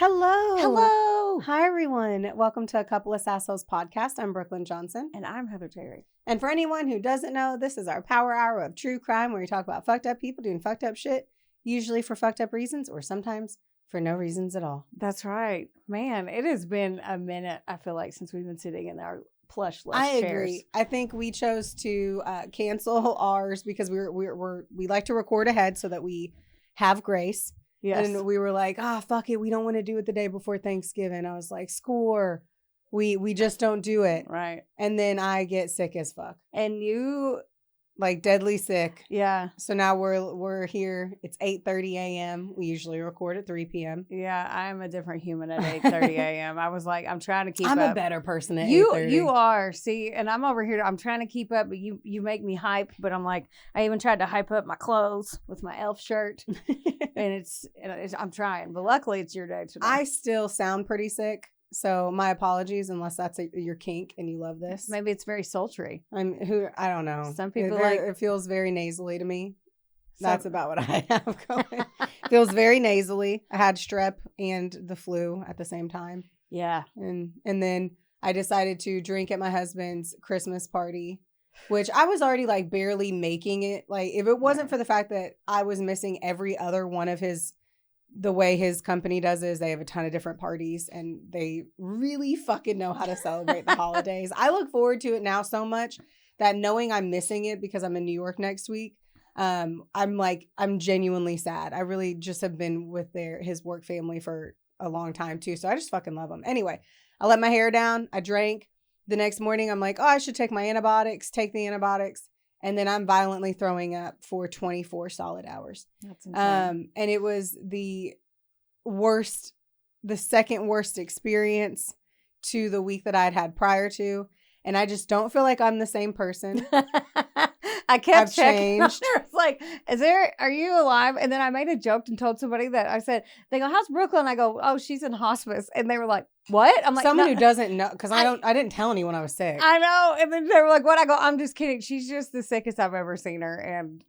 Hello. Hello. Hi, everyone. Welcome to A Couple of Sassholes podcast. I'm Brooklyn Johnson. And I'm Heather Terry. And for anyone who doesn't know, this is our power hour of true crime where we talk about fucked up people doing fucked up shit, usually for fucked up reasons or sometimes for no reasons at all. That's right. Man, it has been a minute, I feel like, since we've been sitting in our plush chairs. I agree. I think we chose to cancel ours because we like to record ahead so that we have grace. Yes. And we were like, fuck it. We don't want to do it the day before Thanksgiving. I was like, score. We just don't do it. Right. And then I get sick as fuck. And you... Like deadly sick. Yeah. So now we're here. It's 8:30 a.m. We usually record at 3 p.m. Yeah, I'm a different human at 8:30 a.m. I was like, I'm trying to keep up. I'm a better person at 8:30. You are. See, and I'm over here. I'm trying to keep up, but you make me hype. But I'm like, I even tried to hype up my clothes with my elf shirt. and it's I'm trying. But luckily, it's your day today. I still sound pretty sick. So my apologies, unless that's your kink and you love this. Maybe it's very sultry. I don't know. Some people it feels very nasally to me. That's about what I have going. Feels very nasally. I had strep and the flu at the same time. Yeah. And then I decided to drink at my husband's Christmas party, which I was already like barely making it. Like if it wasn't for the fact that I was missing every other one of the way his company does is they have a ton of different parties and they really fucking know how to celebrate the holidays. I look forward to it now so much that knowing I'm missing it because I'm in New York next week, I'm genuinely sad. I really just have been with his work family for a long time too. So I just fucking love them. Anyway, I let my hair down. I drank. The next morning, I'm like, I should take my antibiotics, take the antibiotics. And then I'm violently throwing up for 24 solid hours. That's insane. And it was the second worst experience to the week that I'd had prior to. And I just don't feel like I'm the same person. I kept checking. Changed. It's like, are you alive? And then I made a joke and told somebody that I said, they go, how's Brooklyn? I go, oh, she's in hospice. And they were like, what? I'm like, someone who doesn't know, because I didn't tell anyone I was sick. I know. And then they were like, what? I go, I'm just kidding. She's just the sickest I've ever seen her. And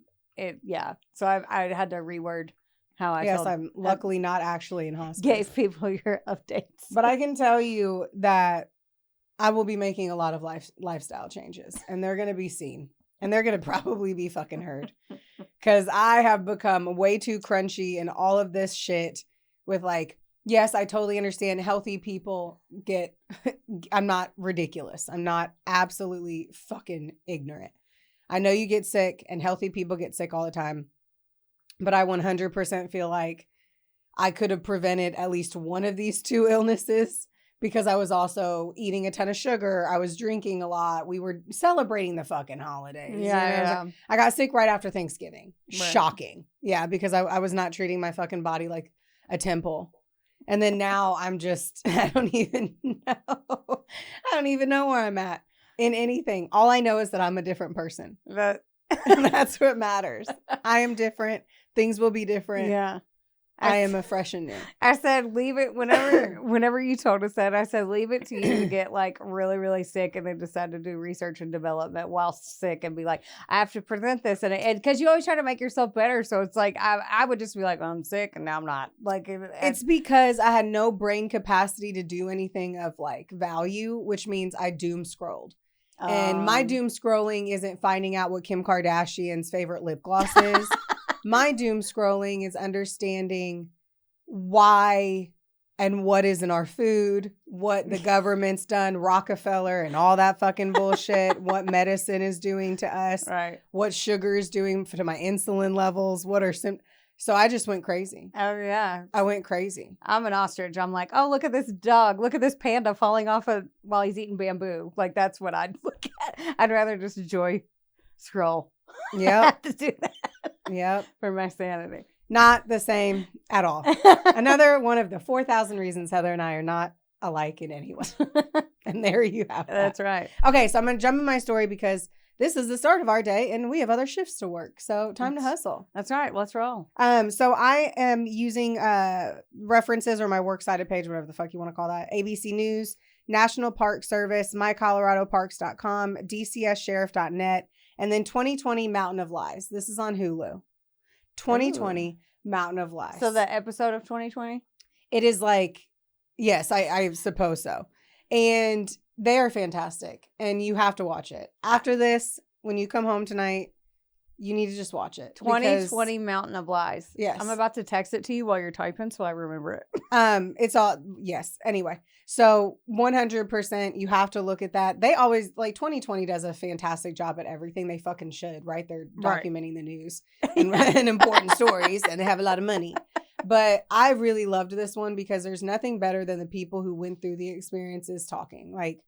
so I had to reword how I Yes, told, I'm luckily not actually in hospice. gave people your updates. But I can tell you that I will be making a lot of lifestyle changes, and they're going to be seen, and they're going to probably be fucking heard, because I have become way too crunchy in all of this shit with like, yes, I totally understand healthy people I'm not ridiculous. I'm not absolutely fucking ignorant. I know you get sick and healthy people get sick all the time, but I 100% feel like I could have prevented at least one of these two illnesses because I was also eating a ton of sugar. I was drinking a lot. We were celebrating the fucking holidays. Yeah. I got sick right after Thanksgiving. Right. Shocking. Yeah, because I was not treating my fucking body like a temple. And then now I'm just, I don't even know where I'm at in anything. All I know is that I'm a different person. That's what matters. I am different. Things will be different. Yeah. I am a fresh and new. I said, leave it whenever you told us that, I said, leave it to you to get like really, really sick and then decide to do research and development while sick and be like, I have to present this. And because you always try to make yourself better. So it's like, I would just be like, I'm sick and now I'm not. Like, it's because I had no brain capacity to do anything of like value, which means I doom scrolled. And my doom scrolling isn't finding out what Kim Kardashian's favorite lip gloss is. My doom scrolling is understanding why and what is in our food, what the government's done, Rockefeller and all that fucking bullshit, what medicine is doing to us, right? What sugar is doing to my insulin levels, so I just went crazy. Oh, yeah. I went crazy. I'm an ostrich. I'm like, oh, look at this dog. Look at this panda falling off while he's eating bamboo. Like, that's what I'd look at. I'd rather just enjoy scroll. Yeah. to do that. Yep. For my sanity. Not the same at all. Another one of the 4,000 reasons Heather and I are not alike in any way. And there you have that. That's right. Okay, so I'm going to jump in my story because this is the start of our day and we have other shifts to work. So time to hustle. That's right. Let's roll. So I am using references or my works cited page, whatever the fuck you want to call that. ABC News, National Park Service, mycoloradoparks.com, dcssheriff.net, and then 2020 Mountain of Lies. This is on Hulu. 2020 Mountain of Lies. So the episode of 2020? It is like, yes, I suppose so. And they are fantastic. And you have to watch it. After this, when you come home tonight, you need to just watch it. 2020 Mountain of Lies. Yes. I'm about to text it to you while you're typing so I remember it. It's all, yes. Anyway, so 100% you have to look at that. They always, like 2020 does a fantastic job at everything. They fucking should, right? They're documenting the news and important stories, and they have a lot of money. But I really loved this one because there's nothing better than the people who went through the experiences talking. Like,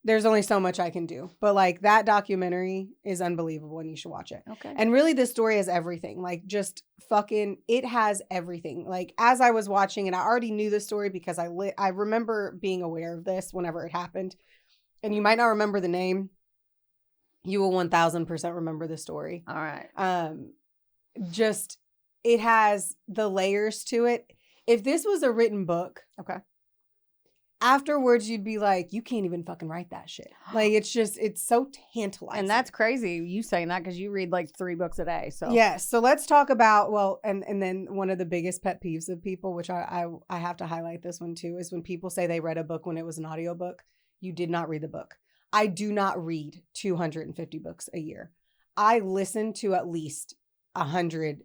there's only so much I can do. But like that documentary is unbelievable and you should watch it. Okay. And really this story has everything. Like just fucking, it has everything. Like as I was watching and I already knew the story because I remember being aware of this whenever it happened. And you might not remember the name. You will 1000% remember the story. All right. Just, it has the layers to it. If this was a written book. Okay. Afterwards, you'd be like, you can't even fucking write that shit. Like, it's so tantalizing. And that's crazy, you saying that, because you read like 3 books a day. So yes. So let's talk about, well, and then one of the biggest pet peeves of people, which I have to highlight this one too, is when people say they read a book when it was an audiobook. You did not read the book. I do not read 250 books a year. I listen to at least 100,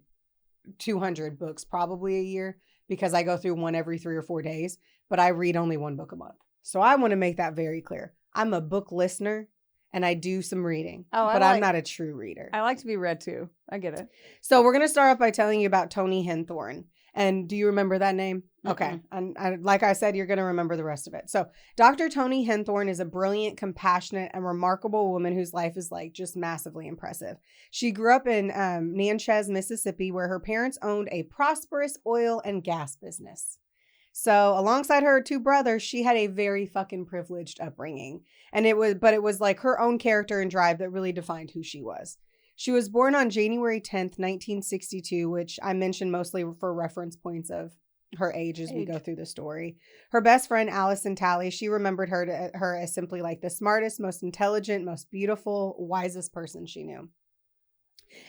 200 books probably a year because I go through one every 3 or 4 days. But I read only 1 book a month. So I want to make that very clear. I'm a book listener and I do some reading, but I'm not a true reader. I like to be read too. I get it. So we're going to start off by telling you about Toni Henthorn. And do you remember that name? Mm-mm. Okay. And like I said, you're going to remember the rest of it. So Dr. Toni Henthorn is a brilliant, compassionate, and remarkable woman whose life is like just massively impressive. She grew up in Natchez, Mississippi, where her parents owned a prosperous oil and gas business. So alongside her 2 brothers, she had a very fucking privileged upbringing. And it was like her own character and drive that really defined who she was. She was born on January 10th, 1962, which I mentioned mostly for reference points of her age as we go through the story. Her best friend, Allison Talley, she remembered her as simply like the smartest, most intelligent, most beautiful, wisest person she knew.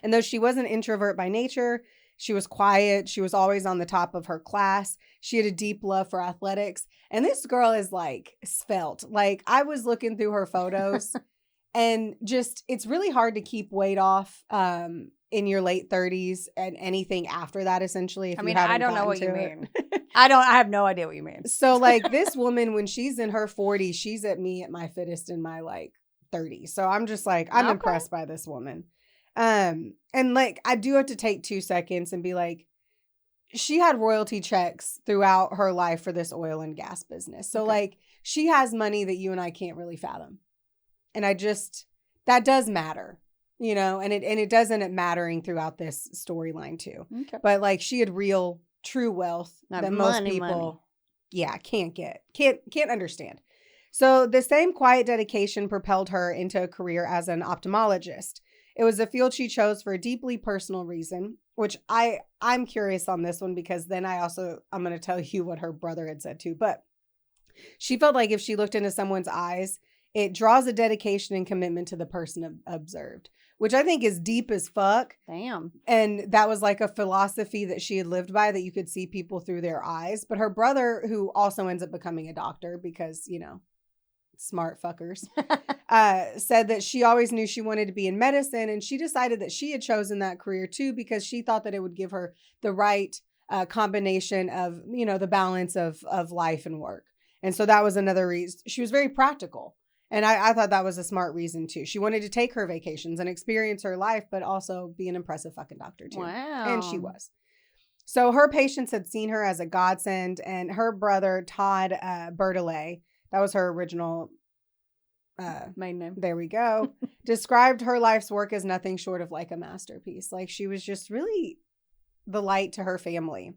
And though she was an introvert by nature, she was quiet. She was always on the top of her class. She had a deep love for athletics. And this girl is like svelte. Like I was looking through her photos and just, it's really hard to keep weight off in your late 30s and anything after that, essentially. I don't know what you mean. I have no idea what you mean. So like this woman, when she's in her 40s, she's at me at my fittest in my like 30s. So I'm just like, I'm impressed by this woman. And like, I do have to take 2 seconds and be like, she had royalty checks throughout her life for this oil and gas business. So like, she has money that you and I can't really fathom. And that does matter, you know, and it does end up mattering throughout this storyline too. Okay. But like, she had real, true wealth that most people, can't understand. So the same quiet dedication propelled her into a career as an ophthalmologist. It was a field she chose for a deeply personal reason, which I'm curious on this one because then I'm going to tell you what her brother had said too. But she felt like if she looked into someone's eyes, it draws a dedication and commitment to the person observed, which I think is deep as fuck. Damn. And that was like a philosophy that she had lived by, that you could see people through their eyes. But her brother, who also ends up becoming a doctor because, you know, smart fuckers, said that she always knew she wanted to be in medicine, and she decided that she had chosen that career too because she thought that it would give her the right combination of, you know, the balance of life and work. And so that was another reason. She was very practical, and I thought that was a smart reason too. She wanted to take her vacations and experience her life, but also be an impressive fucking doctor too. Wow. And she was. So her patients had seen her as a godsend, and her brother, Todd Bertolet, that was her original main name. There we go. Described her life's work as nothing short of like a masterpiece. Like she was just really the light to her family.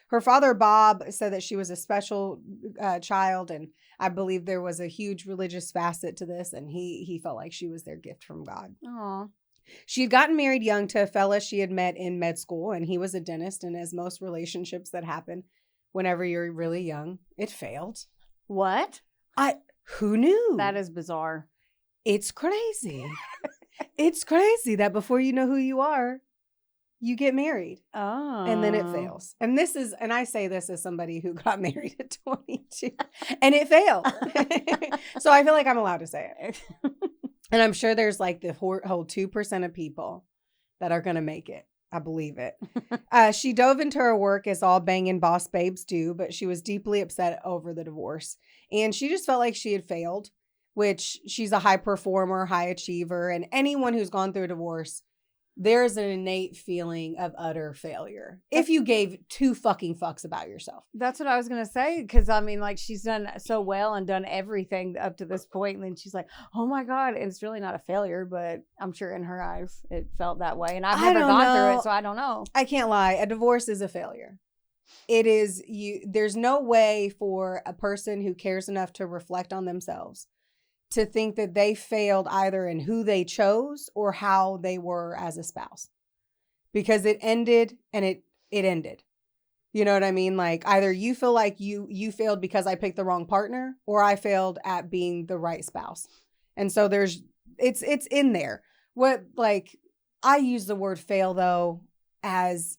Her father, Bob, said that she was a special child, and I believe there was a huge religious facet to this, and he felt like she was their gift from God. Aww. She had gotten married young to a fella she had met in med school, and he was a dentist, and as most relationships that happen whenever you're really young, it failed. What? Who knew? That is bizarre. It's crazy. It's crazy that before you know who you are, you get married. Oh. And then it fails. And I say this as somebody who got married at 22 and it failed. So I feel like I'm allowed to say it. And I'm sure there's like the whole 2% of people that are going to make it. I believe it. She dove into her work as all banging boss babes do, but she was deeply upset over the divorce. And she just felt like she had failed, which she's a high performer, high achiever. And anyone who's gone through a divorce, there's an innate feeling of utter failure if you gave two fucking fucks about yourself. That's what I was going to say. Because, I mean, like, she's done so well and done everything up to this point. And then she's like, oh, my God. And it's really not a failure. But I'm sure in her eyes, it felt that way. And I've never gone through it, so I don't know. I can't lie. A divorce is a failure. It is there's no way for a person who cares enough to reflect on themselves to think that they failed either in who they chose or how they were as a spouse. Because it ended and it ended. You know what I mean? Like either you feel like you failed because I picked the wrong partner or I failed at being the right spouse. And so it's in there. What, like, I use the word fail though as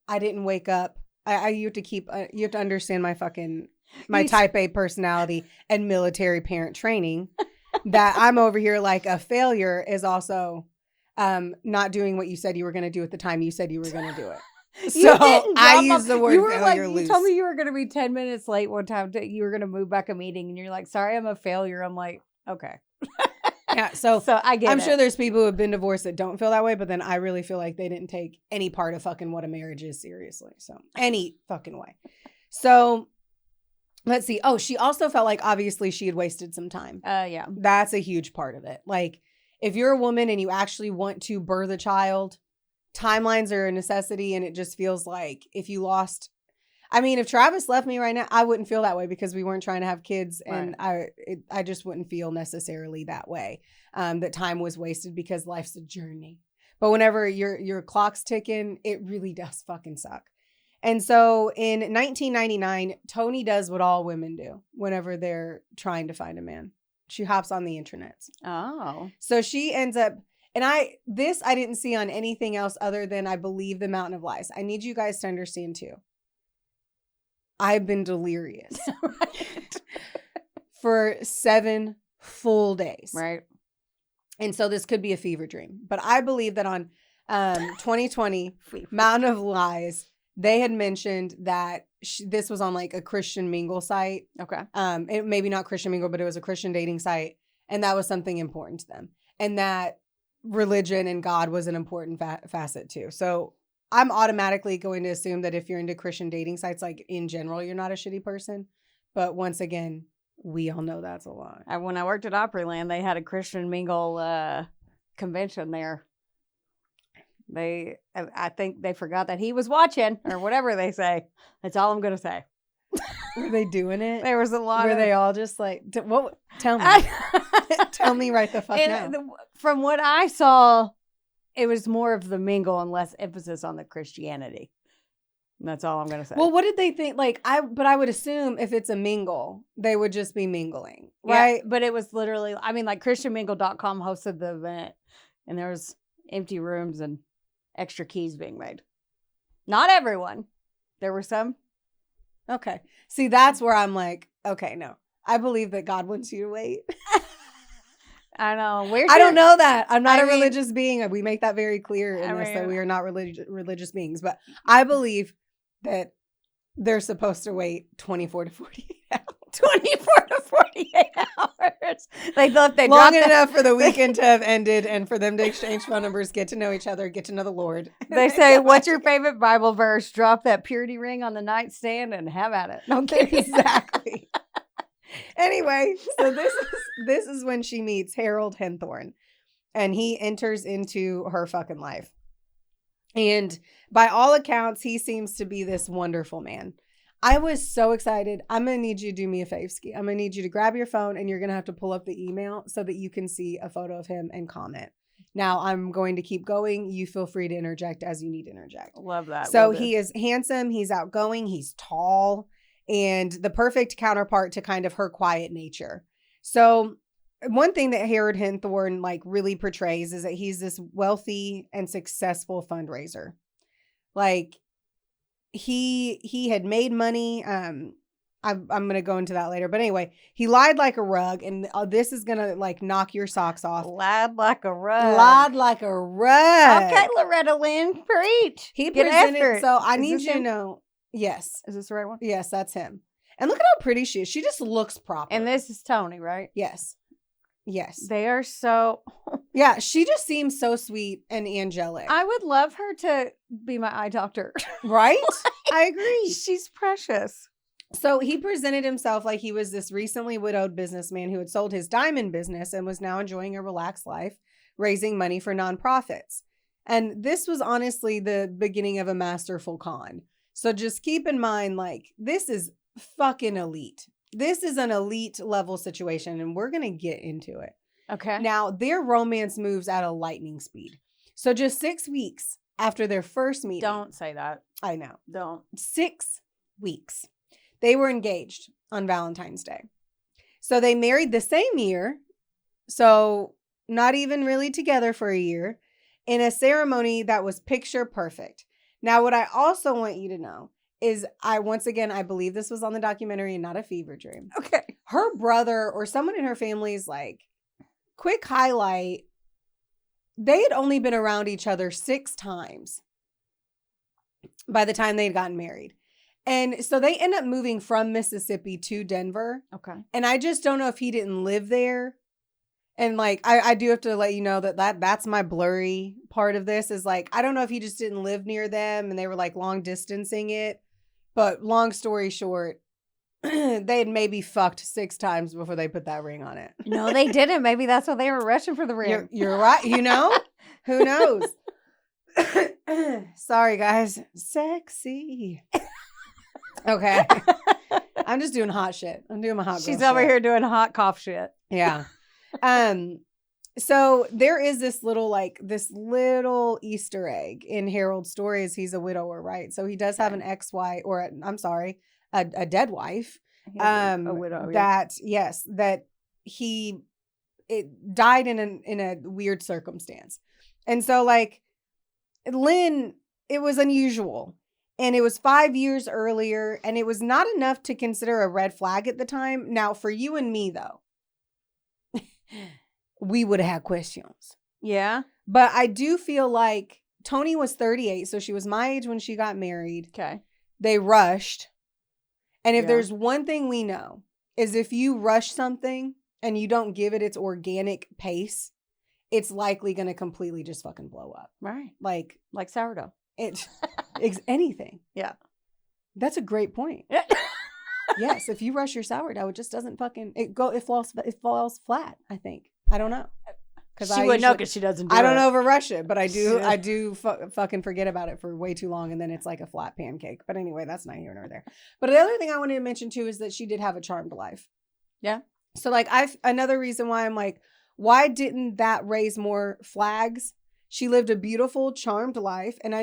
I didn't wake up. You have to understand my type A personality and military parent training that I'm over here like a failure is also not doing what you said you were going to do at the time you said you were going to do it. So I use the word failure loose. You told me you were going to be 10 minutes late one time. You were going to move back a meeting and you're like, sorry, I'm a failure. I'm like, okay. Yeah. So I get it. I'm sure there's people who have been divorced that don't feel that way, but then I really feel like they didn't take any part of fucking what a marriage is seriously. So any fucking way. So let's see. Oh, she also felt like obviously she had wasted some time. Yeah. That's a huge part of it. Like if you're a woman and you actually want to birth a child, timelines are a necessity. And it just feels like if you lost, I mean, if Travis left me right now, I wouldn't feel that way because we weren't trying to have kids. And right. I just wouldn't feel necessarily that way, that time was wasted because life's a journey. But whenever your clock's ticking, it really does fucking suck. And so in 1999, Toni does what all women do whenever they're trying to find a man. She hops on the internet. Oh. So she ends up, and I didn't see on anything else other than I believe the Mountain of Lies. I need you guys to understand too. I've been delirious for 7 full days. Right. And so this could be a fever dream. But I believe that on 2020, Mountain of Lies, they had mentioned that this was on like a Christian mingle site. Okay. Maybe not Christian mingle, but it was a Christian dating site. And that was something important to them. And that religion and God was an important facet too. So I'm automatically going to assume that if you're into Christian dating sites, like in general, you're not a shitty person. But once again, we all know that's a lie. When I worked at Opryland, they had a Christian mingle convention there. I think they forgot that he was watching or whatever they say. That's all I'm going to say. Were they doing it? There was a lot. Were they all just like, what? Tell me. Tell me right the fuck now. From what I saw, it was more of the mingle and less emphasis on the Christianity. And that's all I'm going to say. Well, what did they think? Like, I would assume if it's a mingle, they would just be mingling, right? Yeah, but it was literally, I mean, like ChristianMingle.com hosted the event and there was empty rooms and extra keys being made. Not everyone. There were some. Okay. See, that's where I'm like, okay, no. I believe that God wants you to wait. I know. I don't know that. I'm not a religious being. We make that very clear in this, that we are not religious beings. But I believe that they're supposed to wait 24 to 48 hours. 24 to 48 hours. They thought they long enough for the weekend to have ended and for them to exchange phone numbers, get to know each other, get to know the Lord. They say, what's your favorite Bible verse? Drop that purity ring on the nightstand and have at it. Okay, exactly. Anyway, so this is when she meets Harold Henthorn and he enters into her fucking life. And by all accounts, he seems to be this wonderful man. I was so excited. I'm going to need you to do me a favor, Ski. I'm going to need you to grab your phone and you're going to have to pull up the email so that you can see a photo of him and comment. Now, I'm going to keep going. You feel free to interject as you need to interject. Love that. So he is handsome. He's outgoing. He's tall. And the perfect counterpart to kind of her quiet nature. So one thing that Harold Henthorn like really portrays is that he's this wealthy and successful fundraiser. Like he had made money. I'm going to go into that later. But anyway, he lied like a rug, and this is going to like knock your socks off. Lied like a rug. Lied like a rug. Okay, Loretta Lynn, preach. He Get presented, after it. so I Is need this you to him? know, yes. Is this the right one? Yes, that's him. And look at how pretty she is. She just looks proper. And this is Toni, right? Yes. Yes. They are so... Yeah, she just seems so sweet and angelic. I would love her to be my eye doctor. Right? I agree. She's precious. So he presented himself like he was this recently widowed businessman who had sold his diamond business and was now enjoying a relaxed life, raising money for nonprofits. And this was honestly the beginning of a masterful con. So just keep in mind, like, this is fucking elite. This is an elite level situation, and we're going to get into it. Okay. Now, their romance moves at a lightning speed. So just 6 weeks after their first meeting. Don't say that. I know. Don't. 6 weeks. They were engaged on Valentine's Day. So they married the same year. So not even really together for a year, in a ceremony that was picture perfect. Now, what I also want you to know is I believe this was on the documentary and not a fever dream. Okay. Her brother or someone in her family is like, quick highlight, they had only been around each other 6 times by the time they'd gotten married. And so they end up moving from Mississippi to Denver. Okay. And I just don't know if he didn't live there. And like, I do have to let you know that's my blurry part of this is like, I don't know if he just didn't live near them and they were like long distancing it. But long story short, they had maybe fucked 6 times before they put that ring on it. No, they didn't. Maybe that's why they were rushing for the ring. You're right. You know, who knows? Sorry, guys. Sexy. Okay. I'm just doing hot shit. I'm doing my hot girl She's over shit. here doing hot cough shit. Yeah. So there is this little Easter egg in Harold's story as he's a widower, right? So he does have an ex-wife a dead wife. A widow. Yeah. That it died in a weird circumstance. And so like Lynn, it was unusual. And it was 5 years earlier, and it was not enough to consider a red flag at the time. Now, for you and me, though, we would have had questions. Yeah. But I do feel like Toni was 38, so she was my age when she got married. Okay. They rushed. And if there's one thing we know, is if you rush something and you don't give it its organic pace, it's likely going to completely just fucking blow up. Right. Like sourdough. It's anything. Yeah. That's a great point. Yes, if you rush your sourdough, it just doesn't it falls flat, I think. I don't know. She wouldn't know because she doesn't do it. I don't over rush it, but I do fucking forget about it for way too long, and then it's like a flat pancake. But anyway, that's not here nor there. But the other thing I wanted to mention too is that she did have a charmed life. Yeah. So like another reason why I'm like, why didn't that raise more flags? She lived a beautiful, charmed life. And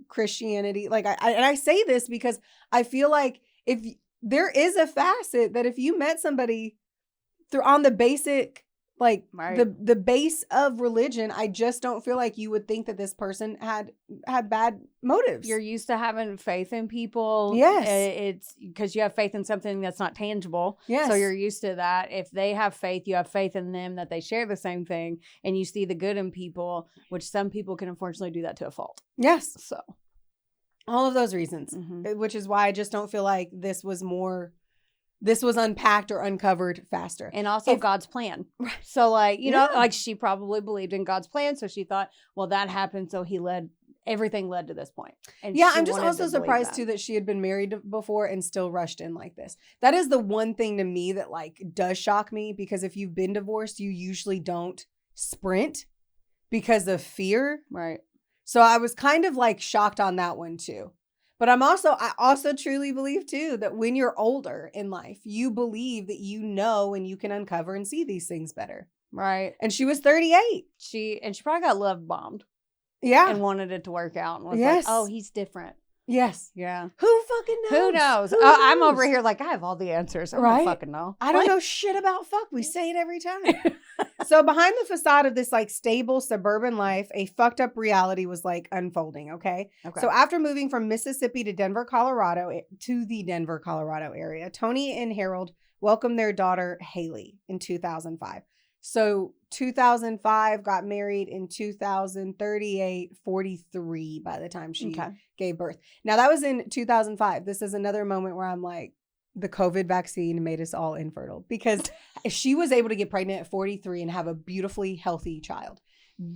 Christianity, like I say this because I feel like if there is a facet that if you met somebody on the basic, like the base of religion, I just don't feel like you would think that this person had bad motives. You're used to having faith in people. Yes. It's because you have faith in something that's not tangible. Yes. So you're used to that. If they have faith, you have faith in them that they share the same thing, and you see the good in people, which some people can unfortunately do that to a fault. Yes. So all of those reasons, which is why I just don't feel like this was unpacked or uncovered faster. And also God's plan. So like, like she probably believed in God's plan. So she thought, well, that happened. So everything led to this point. And yeah, I'm just also surprised too that she had been married before and still rushed in like this. That is the one thing to me that like does shock me, because if you've been divorced, you usually don't sprint because of fear. Right. So I was kind of like shocked on that one too. But I also truly believe too that when you're older in life, you believe that you know and you can uncover and see these things better. Right. And she was 38. She probably got love bombed. Yeah. And wanted it to work out and was like, oh, he's different. Yes. Yeah. Who fucking knows? Who knows? Who I'm knows? over here like, I have all the answers. I Right? don't fucking know. I don't know shit about fuck. We say it every time. So behind the facade of this like stable suburban life, a fucked up reality was like unfolding. Okay. So after moving from Mississippi to the Denver, Colorado area, Toni and Harold welcomed their daughter Haley in 2005. So 2005, got married in 2038, 43 by the time she gave birth. Now that was in 2005. This is another moment where I'm like, the COVID vaccine made us all infertile because she was able to get pregnant at 43 and have a beautifully healthy child.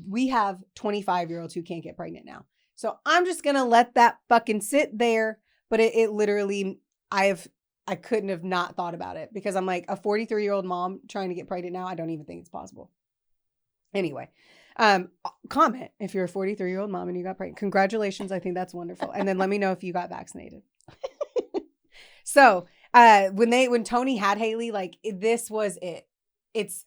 We have 25-year-olds who can't get pregnant now. So I'm just going to let that fucking sit there. But it literally, I couldn't have not thought about it because I'm like a 43-year-old mom trying to get pregnant now. I don't even think it's possible. Anyway, comment if you're a 43-year-old mom and you got pregnant. Congratulations. I think that's wonderful. And then let me know if you got vaccinated. So when Toni had Haley, like this was it. It's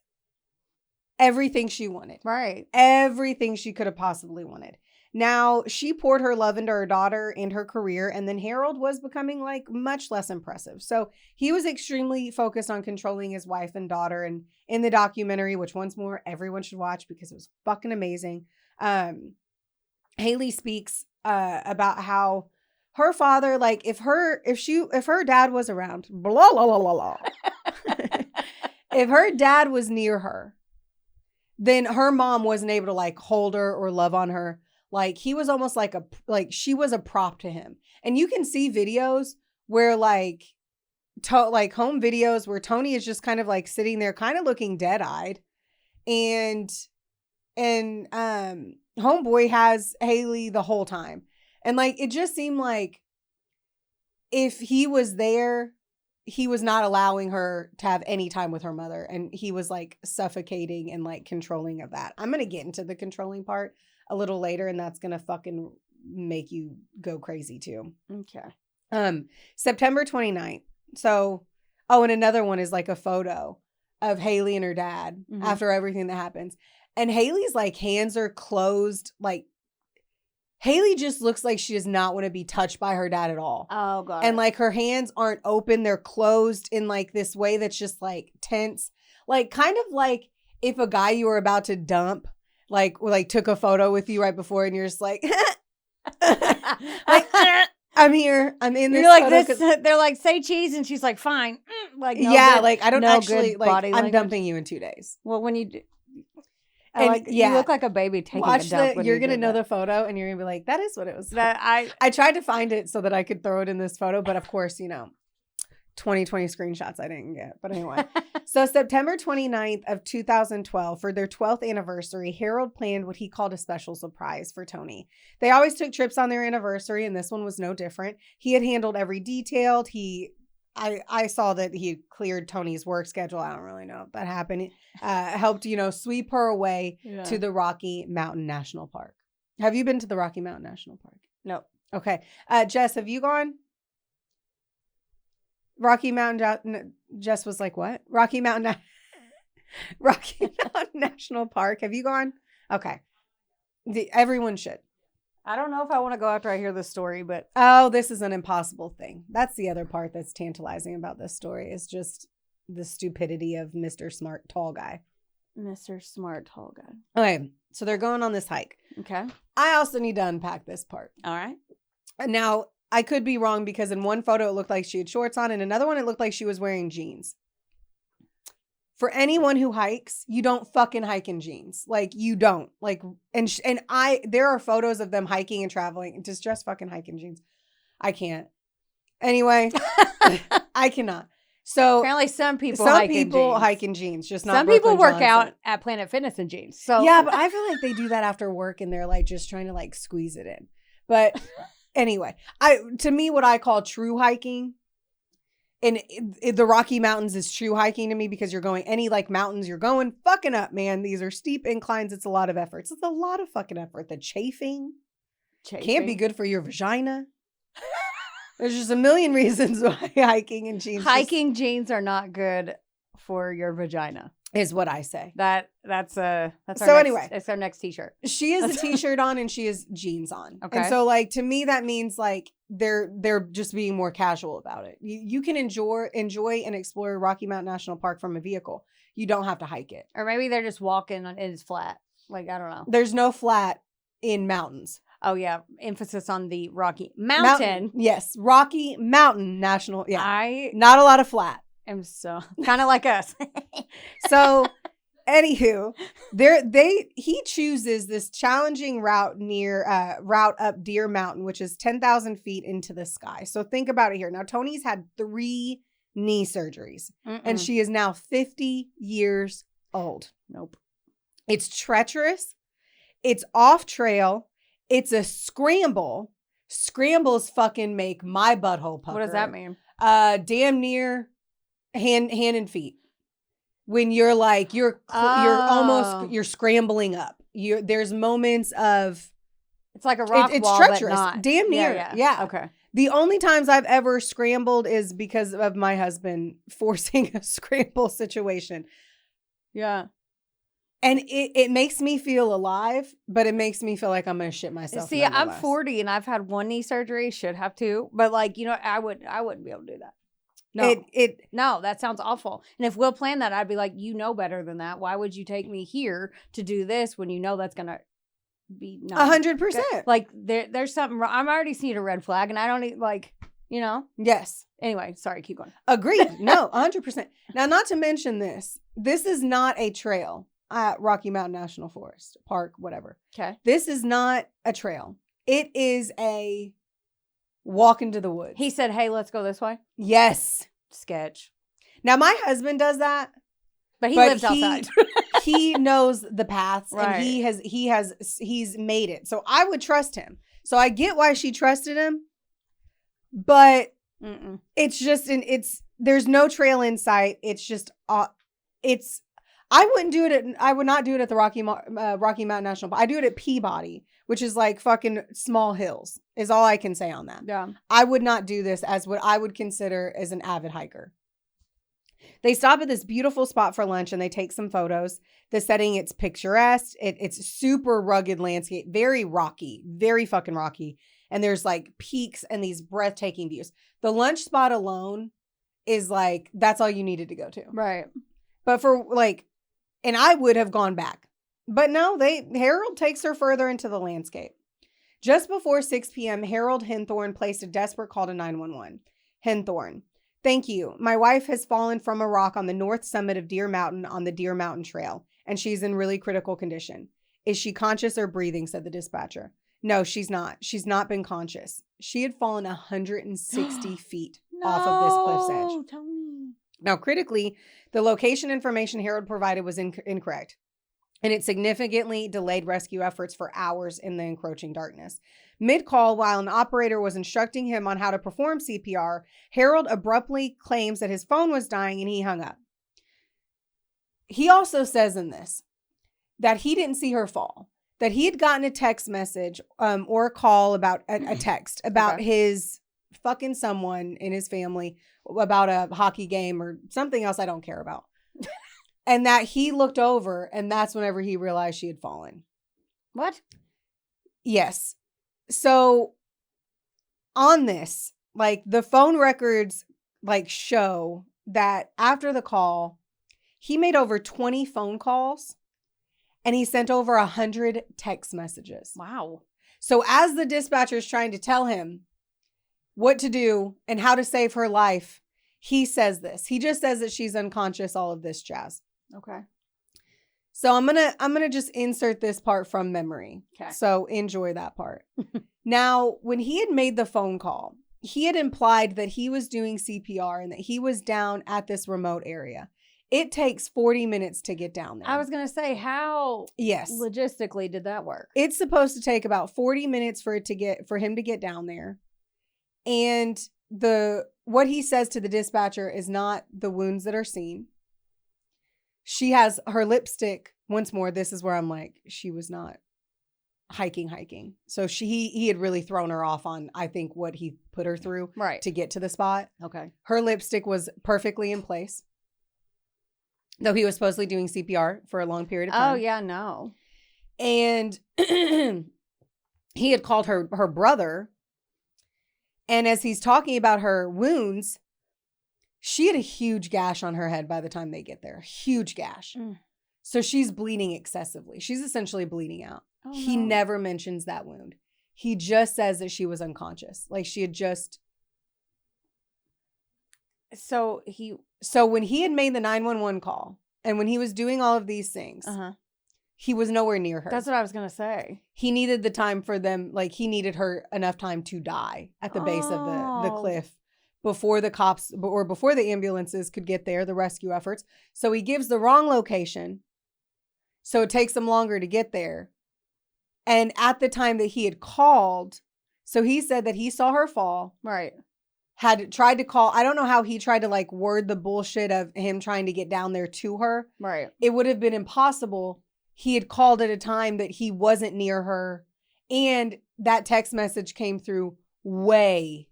everything she wanted. Right. Everything she could have possibly wanted. Now, she poured her love into her daughter and her career, and then Harold was becoming like much less impressive. So he was extremely focused on controlling his wife and daughter. And in the documentary, which once more everyone should watch because it was fucking amazing, Haley speaks about how her father, like if her dad was around, blah blah blah blah blah. If her dad was near her, then her mom wasn't able to like hold her or love on her. Like he was almost like she was a prop to him. And you can see videos where like home videos where Toni is just kind of like sitting there kind of looking dead-eyed. And homeboy has Haley the whole time. And like it just seemed like if he was there, he was not allowing her to have any time with her mother. And he was like suffocating and like controlling of that. I'm going to get into the controlling part a little later, and that's going to fucking make you go crazy too. Okay. September 29th. So, and another one is like a photo of Haley and her dad after everything that happens. And Haley's like hands are closed. Like Haley just looks like she does not want to be touched by her dad at all. Oh, God. And like her hands aren't open. They're closed in like this way that's just like tense. Like kind of like if a guy you were about to dump like took a photo with you right before and you're just like, like I'm here. I'm in this. You're like this. They're like, say cheese. And she's like, fine. Like, no yeah, good, like I don't no actually like, I'm language. dumping you in 2 days. Well, when you do. And like, you look like a baby taking watch a dump. you're going to know the photo and you're going to be like, that is what it was. That I tried to find it so that I could throw it in this photo. But of course, 2020 screenshots I didn't get. But anyway, so September 29th of 2012, for their 12th anniversary, Harold planned what he called a special surprise for Toni. They always took trips on their anniversary, and this one was no different. He had handled every detail. I saw that he cleared Toni's work schedule. I don't really know if that happened. Helped, sweep her away to the Rocky Mountain National Park. Have you been to the Rocky Mountain National Park? No. Okay. Jess, have you gone? Rocky Mountain. Jess was like, what? Rocky Mountain National Park. Have you gone? Okay. Everyone should. I don't know if I want to go after I hear this story, but. Oh, this is an impossible thing. That's the other part that's tantalizing about this story is just the stupidity of Mr. Smart Tall Guy. Mr. Smart Tall Guy. Okay. So they're going on this hike. Okay. I also need to unpack this part. All right. Now, I could be wrong because in one photo it looked like she had shorts on, and another one it looked like she was wearing jeans. For anyone who hikes, you don't fucking hike in jeans. Like you don't. Like there are photos of them hiking and traveling and just fucking hike in jeans. I can't. Anyway, I cannot. So apparently some people hike in jeans, just not some people Brooklyn work Johnson. out at Planet Fitness in jeans. So yeah, but I feel like they do that after work and they're like just trying to like squeeze it in. But anyway, to me, what I call true hiking, and the Rocky Mountains is true hiking to me because you're going any like mountains, you're going fucking up, man. These are steep inclines. It's a lot of effort. It's a lot of fucking effort. The chafing can't be good for your vagina. There's just a million reasons why hiking in jeans. Jeans are not good for your vagina. Is what I say. That's our anyway, it's our next t-shirt. She has a t-shirt on and she has jeans on. Okay. And so like to me that means like they're just being more casual about it. You can enjoy and explore Rocky Mountain National Park from a vehicle. You don't have to hike it. Or maybe they're just walking on it's flat. Like I don't know. There's no flat in mountains. Oh yeah, emphasis on the Rocky Mountain. Yes, Rocky Mountain National. Yeah, not a lot of flat. I'm so kind of like us. So, anywho, he chooses this challenging route up Deer Mountain, which is 10,000 feet into the sky. So think about it here. Now, Toni's had 3 knee surgeries, and she is now 50 years old. Nope. It's treacherous. It's off trail. It's a scramble. Scrambles fucking make my butthole pucker. What does that mean? Damn near hand and feet. When you're like you're scrambling up. There's moments of it's like a rock it's wall, treacherous. But not. Damn near. Yeah. Okay. The only times I've ever scrambled is because of my husband forcing a scramble situation. Yeah. And it makes me feel alive, but it makes me feel like I'm going to shit myself. See, I'm 40 and I've had 1 knee surgery. Should have 2. But like, I wouldn't be able to do that. No, no, that sounds awful. And if Will planned that, I'd be like, better than that. Why would you take me here to do this when you know that's going to be 100%? Like there's something wrong. I'm already seeing a red flag and I don't like, Yes. Anyway, sorry, keep going. Agreed. No, 100%. Now, not to mention this is not a trail. Rocky Mountain National Forest, Park, whatever. Okay. This is not a trail. It is a walk into the woods. He said, hey, let's go this way. Yes. Sketch. Now, my husband does that. But he lives outside. He knows the paths right. And he's made it. So I would trust him. So I get why she trusted him. But it's just, there's no trail in sight. It's just, I would not do it at the Rocky Mountain National Park. I do it at Peabody, which is like fucking small hills, is all I can say on that. Yeah. I would not do this as what I would consider as an avid hiker. They stop at this beautiful spot for lunch and they take some photos. The setting, it's picturesque. It's super rugged landscape, very rocky, very fucking rocky. And there's like peaks and these breathtaking views. The lunch spot alone is like, that's all you needed to go to. Right. But for like, and I would have gone back. But no, Harold takes her further into the landscape. Just before 6 p.m., Harold Henthorn placed a desperate call to 911. Henthorn, thank you. My wife has fallen from a rock on the north summit of Deer Mountain on the Deer Mountain Trail, and she's in really critical condition. Is she conscious or breathing, said the dispatcher. No, she's not. She's not been conscious. She had fallen 160 feet off of this cliff's edge. Toni. Now, critically, the location information Harold provided was incorrect, and it significantly delayed rescue efforts for hours in the encroaching darkness. Mid-call, while an operator was instructing him on how to perform CPR, Harold abruptly claims that his phone was dying and he hung up. He also says in this that he didn't see her fall, that he had gotten a text message or a call about a text about his fucking someone in his family about a hockey game or something else I don't care about. And that he looked over and that's whenever he realized she had fallen. What? Yes. So on this, like the phone records like show that after the call, he made over 20 phone calls and he sent over 100 text messages. Wow. So as the dispatcher is trying to tell him what to do and how to save her life, he says this. He just says that she's unconscious, all of this jazz. Okay. So I'm gonna just insert this part from memory. Okay. So enjoy that part. Now, when he had made the phone call, he had implied that he was doing CPR and that he was down at this remote area. It takes 40 minutes to get down there. I was going to say, how logistically did that work? It's supposed to take about 40 minutes for him to get down there. And what he says to the dispatcher is not the wounds that are seen. She has her lipstick. Once more, this is where I'm like, she was not hiking. So he had really thrown her off on, I think, what he put her through to get to the spot. Okay. Her lipstick was perfectly in place. though he was supposedly doing CPR for a long period of time. Oh, yeah, no. And he had called her brother. And as he's talking about her wounds, she had a huge gash on her head by the time they get there. Huge gash. So she's bleeding excessively. She's essentially bleeding out. Oh, he no. never mentions that wound. He just says that she was unconscious. Like she had just... So when he had made the 911 call and when he was doing all of these things, he was nowhere near her. That's what I was going to say. He needed the time for them. Like he needed her enough time to die at the base of the cliff before the cops or before the ambulances could get there, the rescue efforts. So he gives the wrong location. So it takes them longer to get there. And at the time that he had called, so he said that he saw her fall. Right. Had tried to call. I don't know how he tried to like word the bullshit of him trying to get down there to her. Right. It would have been impossible. He had called at a time that he wasn't near her. And that text message came through way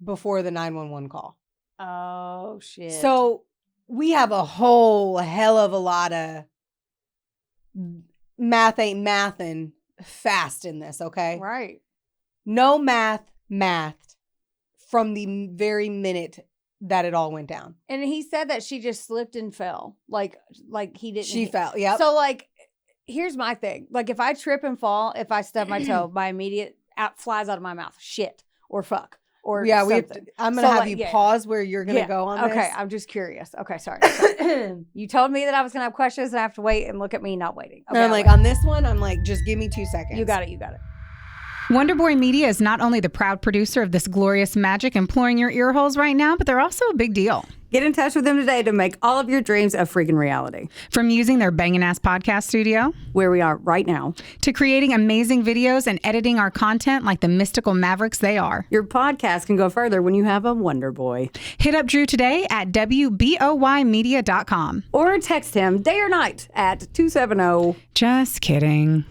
before the 911 call. Oh, shit. So we have a whole hell of a lot of math ain't mathin' fast in this, okay? Right. No math from the very minute that it all went down. And he said that she just slipped and fell. Like he didn't. She fell, yep. So like, here's my thing. Like if I trip and fall, if I stub my toe, my immediate flies out of my mouth. Shit or fuck. Or yeah, something. I'm going to have you pause where you're going to go on this. Okay, I'm just curious. Okay, sorry. You told me that I was going to have questions and I have to wait and look at me not waiting. Okay, and I'm like, on this one, I'm like, just give me 2 seconds. You got it. Wonderboy Media is not only the proud producer of this glorious magic imploring your ear holes right now, but they're also a big deal. Get in touch with them today to make all of your dreams a freaking reality. From using their bangin' ass podcast studio, where we are right now, to creating amazing videos and editing our content like the mystical mavericks they are. Your podcast can go further when you have a Wonder Boy. Hit up Drew today at WBOYmedia.com. Or text him day or night at 270. Just kidding.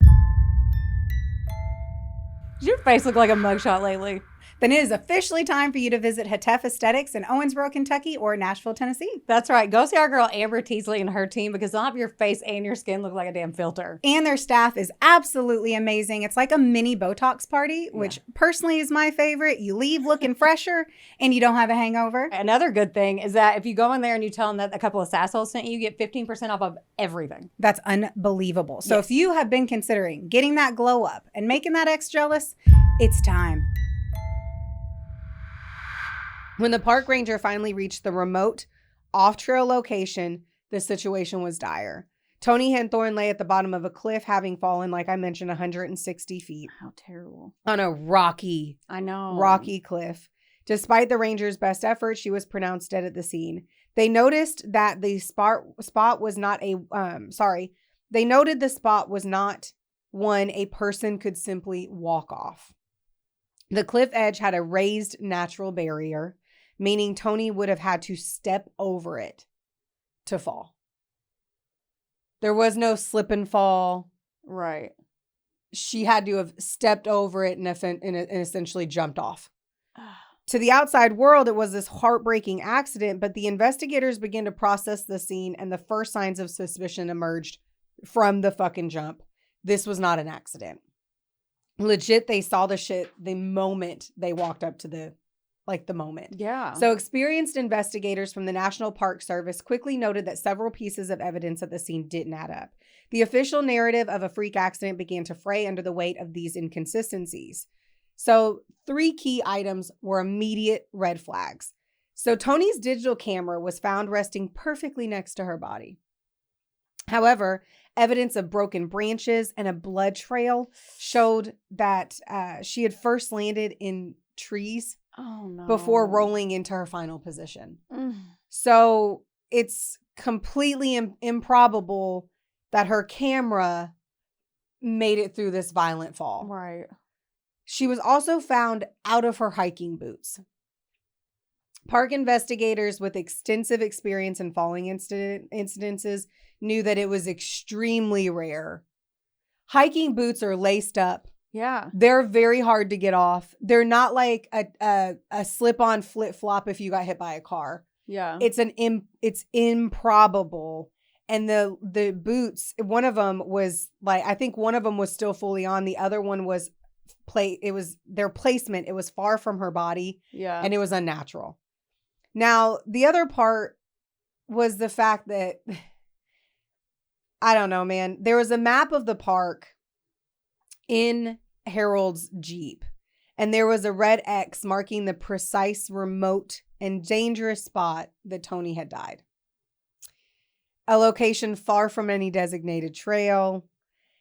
Does your face look like a mugshot lately? Then it is officially time for you to visit Hetef Aesthetics in Owensboro, Kentucky or Nashville, Tennessee. That's right. Go see our girl Amber Teasley and her team because they'll have your face and your skin look like a damn filter. And their staff is absolutely amazing. It's like a mini Botox party, which personally is my favorite. You leave looking fresher and you don't have a hangover. Another good thing is that if you go in there and you tell them that A Couple of Sassholes sent you, you get 15% off of everything. That's unbelievable. So Yes. if you have been considering getting that glow up and making that ex jealous, it's time. When the park ranger finally reached the remote off-trail location, the situation was dire. Toni Henthorn lay at the bottom of a cliff, having fallen, like I mentioned, 160 feet. How terrible. On a rocky cliff. Despite the ranger's best efforts, she was pronounced dead at the scene. They noticed that the spot was not They noted the spot was not one a person could simply walk off. The cliff edge had a raised natural barrier, meaning Toni would have had to step over it to fall. There was no slip and fall. Right. She had to have stepped over it and essentially jumped off. To the outside world, it was this heartbreaking accident, but the investigators began to process the scene and the first signs of suspicion emerged from the fucking jump. This was not an accident. Legit, they saw the shit the moment they walked up to the moment. Yeah. So experienced investigators from the National Park Service quickly noted that several pieces of evidence at the scene didn't add up. The official narrative of a freak accident began to fray under the weight of these inconsistencies. So 3 key items were immediate red flags. So Toni's digital camera was found resting perfectly next to her body. However, evidence of broken branches and a blood trail showed that she had first landed in trees before rolling into her final position. So it's completely improbable that her camera made it through this violent fall. Right. She was also found out of her hiking boots. Park investigators with extensive experience in falling incidences knew that it was extremely rare. Hiking boots are laced up. Yeah. They're very hard to get off. They're not like a slip-on flip-flop if you got hit by a car. Yeah. It's improbable And the boots, one of them was like, I think one of them was still fully on. The other one was their placement. It was far from her body. Yeah. And it was unnatural. Now, the other part was the fact that, I don't know, man. There was a map of the park in Harold's Jeep. And there was a red X marking the precise, remote, and dangerous spot that Toni had died. A location far from any designated trail.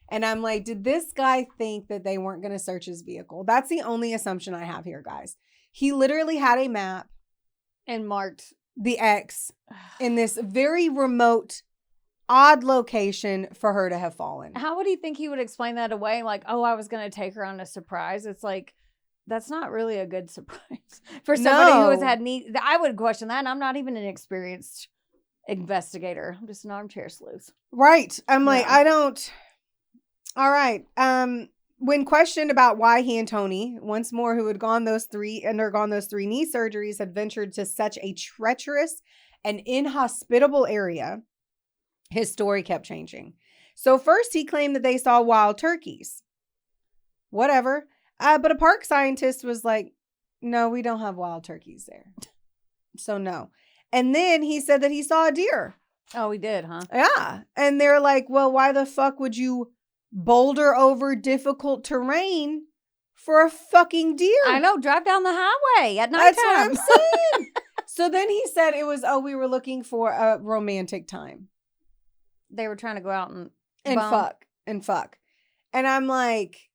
And I'm like, did this guy think that they weren't going to search his vehicle? That's the only assumption I have here, guys. He literally had a map and marked the X in this very remote, odd location for her to have fallen. How would he think he would explain that away? Like, oh, I was going to take her on a surprise. It's like, that's not really a good surprise for somebody who has had need. I would question that. And I'm not even an experienced investigator. I'm just an armchair sleuth. Right. I'm like, I don't. All right. When questioned about why he and Toni, once more, who had undergone those three knee surgeries, had ventured to such a treacherous and inhospitable area, his story kept changing. So first he claimed that they saw wild turkeys. Whatever. But a park scientist was like, no, we don't have wild turkeys there. So no. And then he said that he saw a deer. Oh, he did, huh? Yeah. And they're like, well, why the fuck would you boulder over difficult terrain for a fucking deer? I know. Drive down the highway at nighttime. That's what I'm saying. So then he said it was, we were looking for a romantic time. They were trying to go out and fuck. And I'm like,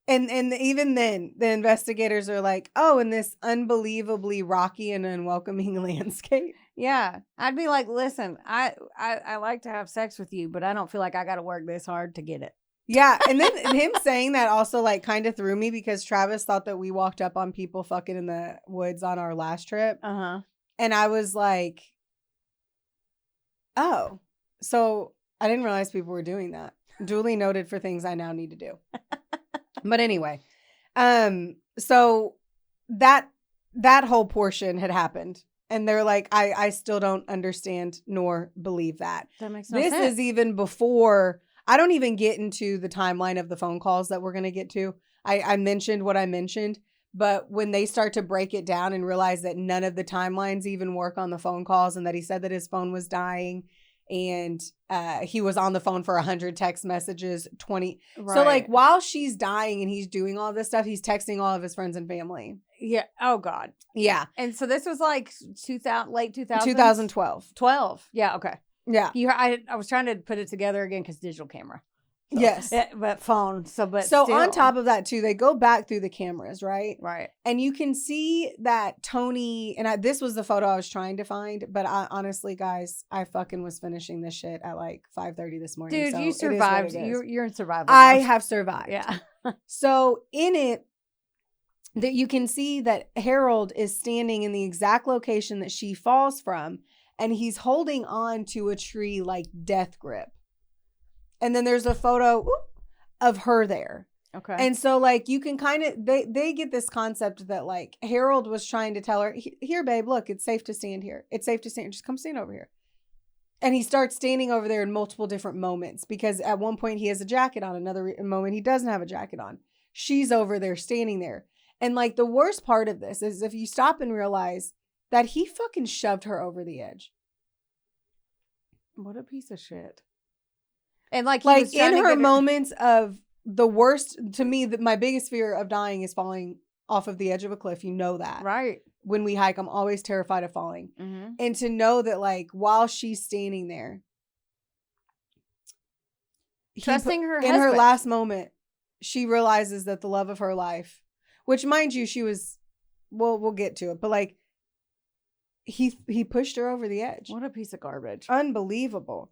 and even then, the investigators are like, oh, in this unbelievably rocky and unwelcoming landscape. Yeah. I'd be like, listen, I like to have sex with you, but I don't feel like I got to work this hard to get it. Yeah. And then him saying that also like kind of threw me because Travis thought that we walked up on people fucking in the woods on our last trip. Uh-huh. And I was like, oh, so I didn't realize people were doing that. Duly noted for things I now need to do. But anyway, so that whole portion had happened. And they're like, I still don't understand nor believe that. That makes no sense. This is even before, I don't even get into the timeline of the phone calls that we're going to get to. I mentioned what I mentioned, but when they start to break it down and realize that none of the timelines even work on the phone calls and that he said that his phone was dying and he was on the phone for 100 text messages, 20. Right. So like while she's dying and he's doing all this stuff, he's texting all of his friends and family. Yeah. Oh God. Yeah. And so this was like late 2000. 2012. 12. Yeah. Okay. Yeah. I was trying to put it together again because digital camera. So, yes. But phone. So still. On top of that too, they go back through the cameras, right? Right. And you can see that Toni, and this was the photo I was trying to find, but honestly, guys, I fucking was finishing this shit at like 5:30 this morning. Dude, so you survived. You're in survival. I have survived. Yeah. So in it, that you can see that Harold is standing in the exact location that she falls from, and he's holding on to a tree like death grip. And then there's a photo of her there. Okay. And so like you can kind of, they get this concept that like Harold was trying to tell her, here, babe, look, it's safe to stand here. It's safe to stand. Just come stand over here. And he starts standing over there in multiple different moments because at one point he has a jacket on. Another moment he doesn't have a jacket on. She's over there standing there. And like the worst part of this is if you stop and realize that he fucking shoved her over the edge. What a piece of shit. And like in her moments of the worst, to me, my biggest fear of dying is falling off of the edge of a cliff. You know that. Right. When we hike, I'm always terrified of falling. Mm-hmm. And to know that like while she's standing there, trusting her in her last moment, she realizes that the love of her life, which mind you, she was, we'll get to it, but like he pushed her over the edge. What a piece of garbage. Unbelievable.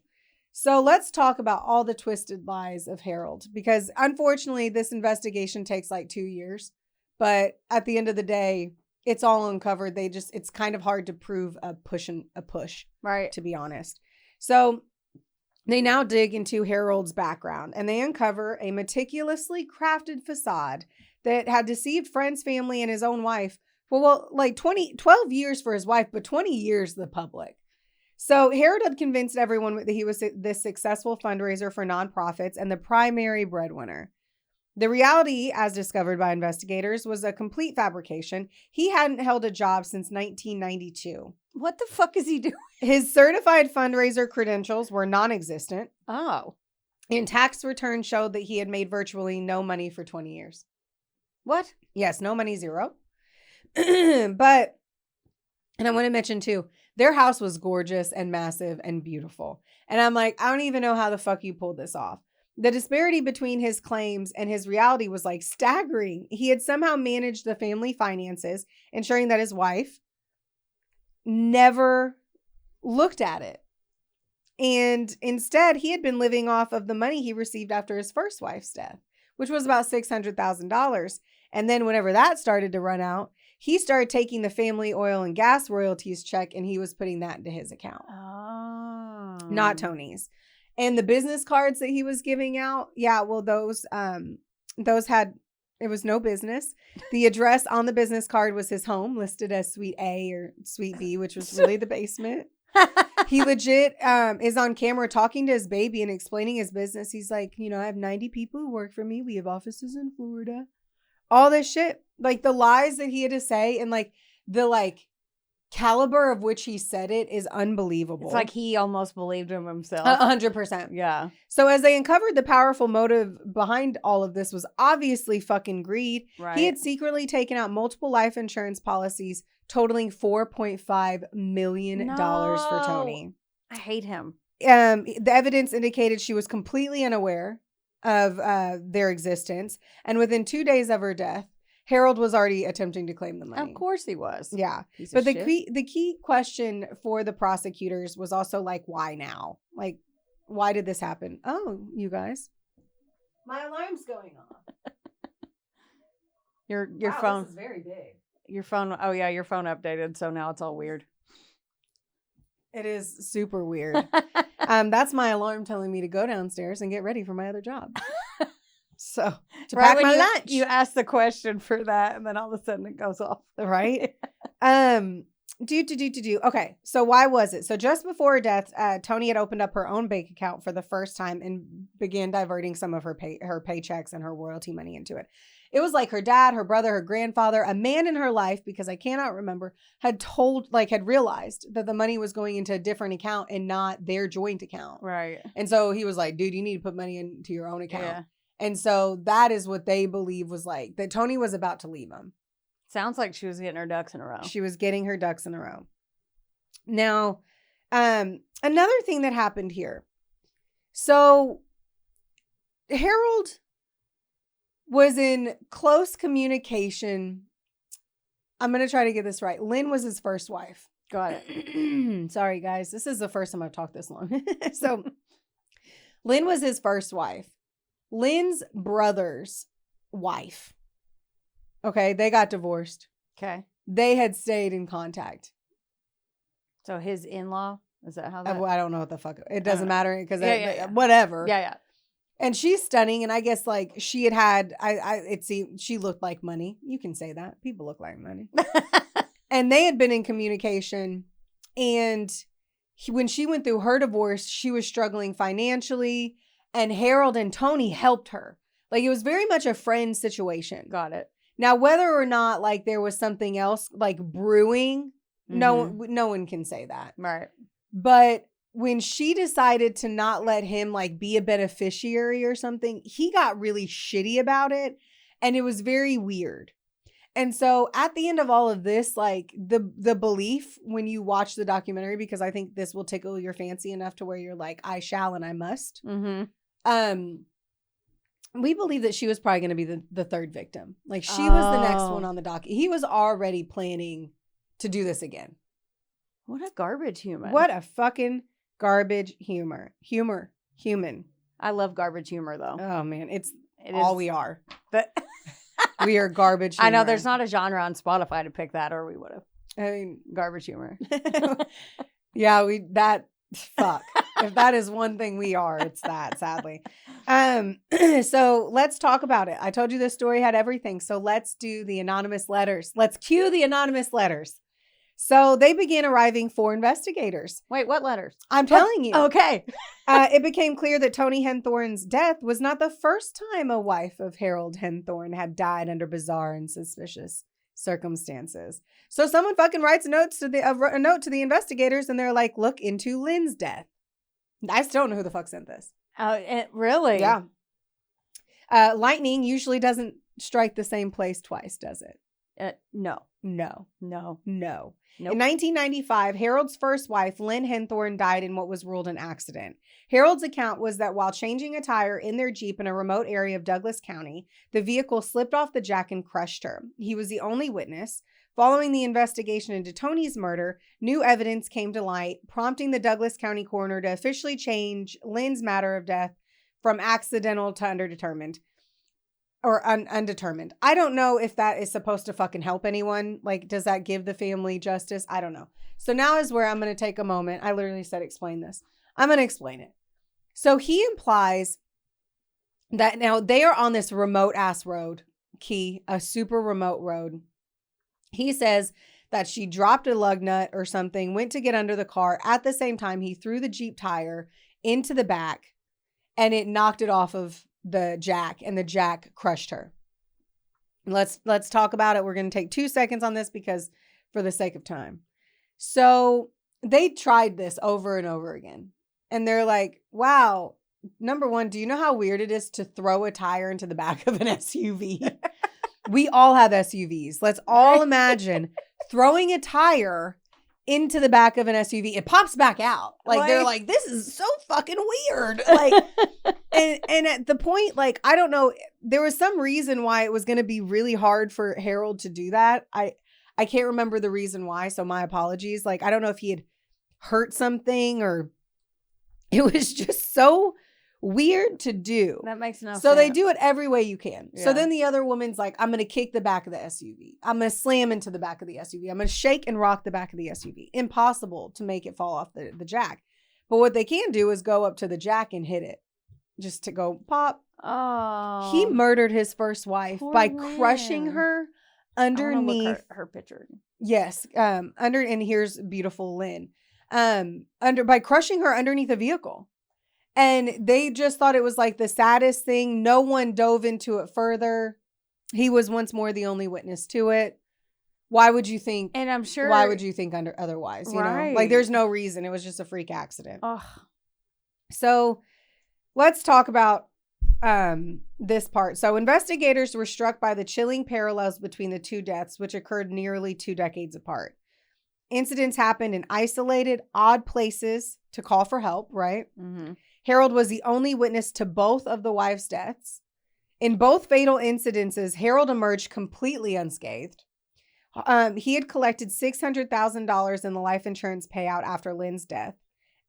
So let's talk about all the twisted lies of Harold, because unfortunately this investigation takes like 2 years, but at the end of the day, it's all uncovered. It's kind of hard to prove a push, right? To be honest. So they now dig into Harold's background and they uncover a meticulously crafted facade that had deceived friends, family, and his own wife. Well, like 12 years for his wife, but 20 years the public. So Harold had convinced everyone that he was this successful fundraiser for nonprofits and the primary breadwinner. The reality, as discovered by investigators, was a complete fabrication. He hadn't held a job since 1992. What the fuck is he doing? His certified fundraiser credentials were non-existent, Oh. and tax returns showed that he had made virtually no money for 20 years. What? Yes, no money, zero. But, and I want to mention too, their house was gorgeous and massive and beautiful. And I'm like, I don't even know how the fuck you pulled this off. The disparity between his claims and his reality was like staggering. He had somehow managed the family finances, ensuring that his wife never looked at it. And instead, he had been living off of the money he received after his first wife's death, which was about $600,000. And then whenever that started to run out, he started taking the family oil and gas royalties check and he was putting that into his account. Oh. Not Tony's. And the business cards that he was giving out, yeah, well, those had, it was no business. The address on the business card was his home, listed as Suite A or Suite B, which was really the basement. He legit is on camera talking to his baby and explaining his business. He's like, you know, I have 90 people who work for me. We have offices in Florida. All this shit. Like the lies that he had to say and like the caliber of which he said it is unbelievable. It's like he almost believed him himself. 100%. Yeah. So as they uncovered, the powerful motive behind all of this was obviously fucking greed. Right. He had secretly taken out multiple life insurance policies totaling $4.5 million for Toni. I hate him. The evidence indicated she was completely unaware of their existence. And within 2 days of her death, Harold was already attempting to claim the money. Of course he was. Yeah. Piece But of the shit. key question for the prosecutors was also like, why now? Like, why did this happen? Oh, you guys. My alarm's going off. Your Wow, phone. This is very big. Your phone. Oh yeah, your phone updated, so now it's all weird. It is super weird. That's my alarm telling me to go downstairs and get ready for my other job. So to Right pack when my you, lunch. You asked the question for that, and then all of a sudden it goes off. Right? Okay, so why was it? So just before her death, Toni had opened up her own bank account for the first time and began diverting some of her paychecks and her royalty money into it. It was like her dad, her brother, her grandfather, a man in her life, because I cannot remember, had realized that the money was going into a different account and not their joint account. Right. And so he was like, dude, you need to put money into your own account. Yeah. And so that is what they believe was like, that Toni was about to leave him. Sounds like she was getting her ducks in a row. She was getting her ducks in a row. Now, another thing that happened here. So Harold was in close communication. I'm going to try to get this right. Lynn was his first wife. Got it. Sorry, guys. This is the first time I've talked this long. So Lynn was his first wife. Lynn's brother's wife. Okay, they got divorced. Okay. They had stayed in contact. So his in-law, is that how that? I don't know what the fuck. It doesn't matter because Yeah. whatever. Yeah. And she's stunning, and I guess like she had it seemed she looked like money. You can say that. People look like money. And they had been in communication, and when she went through her divorce, she was struggling financially, and Harold and Toni helped her. Like it was very much a friend situation. Got it. Now, whether or not like there was something else like brewing, no one can say that. Right. But when she decided to not let him like be a beneficiary or something, he got really shitty about it. And it was very weird. And so at the end of all of this, like the belief when you watch the documentary, because I think this will tickle your fancy enough to where you're like, I shall and I must. Mm-hmm. We believe that she was probably going to be the third victim. Like she was the next one on the docket. He was already planning to do this again. What a garbage human. What a fucking garbage human. I love garbage humor though. Oh man, it is, we are. But We are garbage humor. I know there's not a genre on Spotify to pick that, or we would have. I mean, Garbage humor. yeah, fuck. If that is one thing we are, it's that, sadly. So let's talk about it. I told you this story had everything. So let's do the anonymous letters. Let's cue the anonymous letters. So they began arriving 4 investigators. Wait, what letters? I'm telling you. Okay. It became clear that Toni Henthorn's death was not the first time a wife of Harold Henthorn had died under bizarre and suspicious circumstances. So someone fucking writes a note to the investigators, and they're like, look into Lynn's death. I still don't know who the fuck sent this. Really? Yeah. Lightning usually doesn't strike the same place twice, does it? No. No. No. No. Nope. In 1995, Harold's first wife, Lynn Henthorn, died in what was ruled an accident. Harold's account was that while changing a tire in their Jeep in a remote area of Douglas County, the vehicle slipped off the jack and crushed her. He was the only witness. Following the investigation into Toni's murder, new evidence came to light, prompting the Douglas County coroner to officially change Lynn's matter of death from accidental to undetermined. Or undetermined. I don't know if that is supposed to fucking help anyone. Like, does that give the family justice? I don't know. So now is where I'm going to take a moment. I literally said explain this. I'm going to explain it. So he implies that now they are on this remote ass road, a super remote road. He says that she dropped a lug nut or something, went to get under the car. At the same time, he threw the Jeep tire into the back and it knocked it off of the jack, and the jack crushed her. Let's talk about it. We're going to take 2 seconds on this because for the sake of time. So they tried this over and over again. And they're like, wow, number one, do you know how weird it is to throw a tire into the back of an SUV? We all have SUVs. Let's all imagine throwing a tire into the back of an SUV. It pops back out. Like, they're like, this is so fucking weird. Like, and at the point, like, I don't know, there was some reason why it was going to be really hard for Harold to do that. I can't remember the reason why, so my apologies. Like, I don't know if he had hurt something or it was just so weird to do. That makes no sense. So they do it every way you can. Yeah. So then the other woman's like, I'm going to kick the back of the SUV. I'm going to slam into the back of the SUV. I'm going to shake and rock the back of the SUV. Impossible to make it fall off the jack. But what they can do is go up to the jack and hit it. Just to go pop. Oh. He murdered his first wife by crushing Lynn. her I underneath. wanna look her picture. Yes. And here's beautiful Lynn. By crushing her underneath a vehicle. And they just thought it was like the saddest thing. No one dove into it further. He was once more the only witness to it. Why would you think? And I'm sure. Why would you think otherwise? You know, like there's no reason. It was just a freak accident. Ugh. So let's talk about this part. So investigators were struck by the chilling parallels between the two deaths, which occurred nearly 2 decades apart. Incidents happened in isolated, odd places to call for help, right? Mm-hmm. Harold was the only witness to both of the wives' deaths. In both fatal incidences, Harold emerged completely unscathed. He had collected $600,000 in the life insurance payout after Lynn's death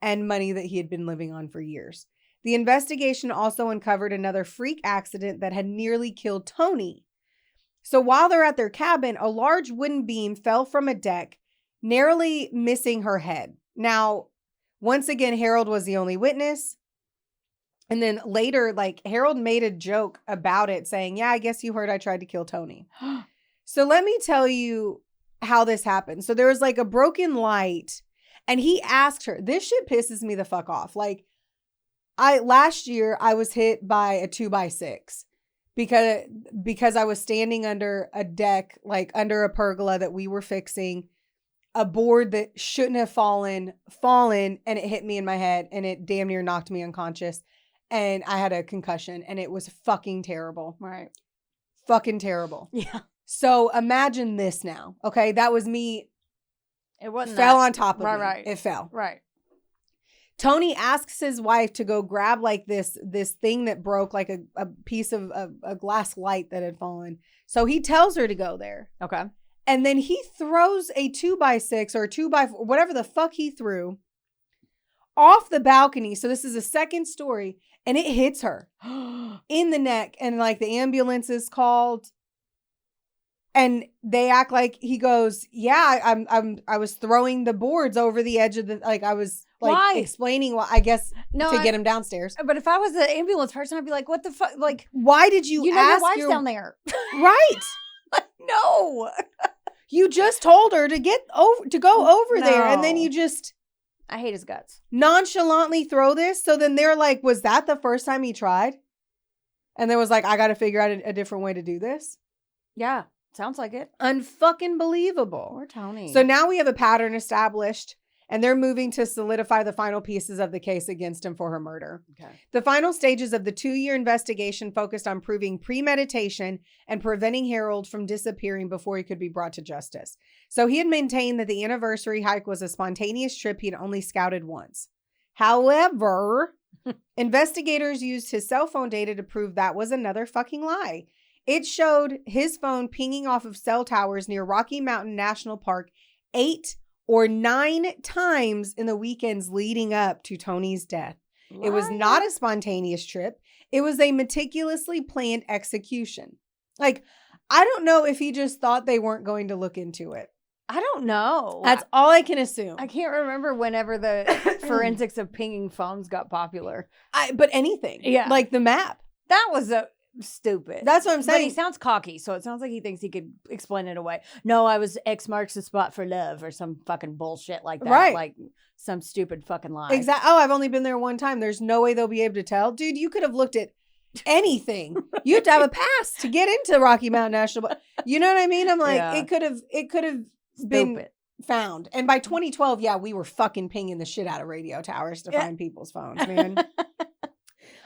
and money that he had been living on for years. The investigation also uncovered another freak accident that had nearly killed Toni. So while they're at their cabin, a large wooden beam fell from a deck, narrowly missing her head. Now, once again, Harold was the only witness. And then later, like, Harold made a joke about it saying, yeah, I guess you heard I tried to kill Toni. So let me tell you how this happened. So there was like a broken light and he asked her, this shit pisses me the fuck off. Like, last year I was hit by a 2x6 because I was standing under a deck, like under a pergola that we were fixing. A board that shouldn't have fallen, and it hit me in my head and it damn near knocked me unconscious. And I had a concussion and it was fucking terrible. Right. Fucking terrible. Yeah. So imagine this now. Okay. That was me. It wasn't fell on top of me. Right. It fell. Right. Toni asks his wife to go grab like this thing that broke, like a piece of a glass light that had fallen. So he tells her to go there. Okay. And then he throws a 2x6 or a 2x4, whatever the fuck he threw, off the balcony. So this is a second story. And it hits her in the neck. And like the ambulance is called. And they act like he goes, yeah, I was throwing the boards over the edge of the, like I was like Why? Explaining why, I guess, to get him downstairs. But if I was the ambulance person, I'd be like, what the fuck? Like, why did you know ask your wife's down there. Right. No. You just told her to go over there, and then No. you just I hate his guts. nonchalantly throw this. So then they're like, was that the first time he tried? And then was like, I got to figure out a different way to do this. Yeah, sounds like it. Unfucking believable. Poor Toni. So now we have a pattern established, and they're moving to solidify the final pieces of the case against him for her murder. Okay. The final stages of the 2-year investigation focused on proving premeditation and preventing Harold from disappearing before he could be brought to justice. So he had maintained that the anniversary hike was a spontaneous trip he'd only scouted once. However, investigators used his cell phone data to prove that was another fucking lie. It showed his phone pinging off of cell towers near Rocky Mountain National Park 8 or 9 times in the weekends leading up to Toni's death. It was not a spontaneous trip. It was a meticulously planned execution. Like, I don't know if he just thought they weren't going to look into it. I don't know. That's all I can assume. I can't remember whenever the forensics of pinging phones got popular. But anything. Yeah. Like the map. That was stupid. That's what I'm But he saying. sounds cocky, so it sounds like he thinks he could explain it away. No, I was X marks the spot for love or some fucking bullshit like that. Right. Like some stupid fucking lie. Exactly. Oh, I've only been there one time. There's no way they'll be able to tell. Dude, you could have looked at anything. You have to have a pass to get into Rocky Mountain National Park. You know what I mean? I'm like, Yeah. it could have been Stupid. found. And by 2012, yeah, we were fucking pinging the shit out of radio towers to find people's phones, man.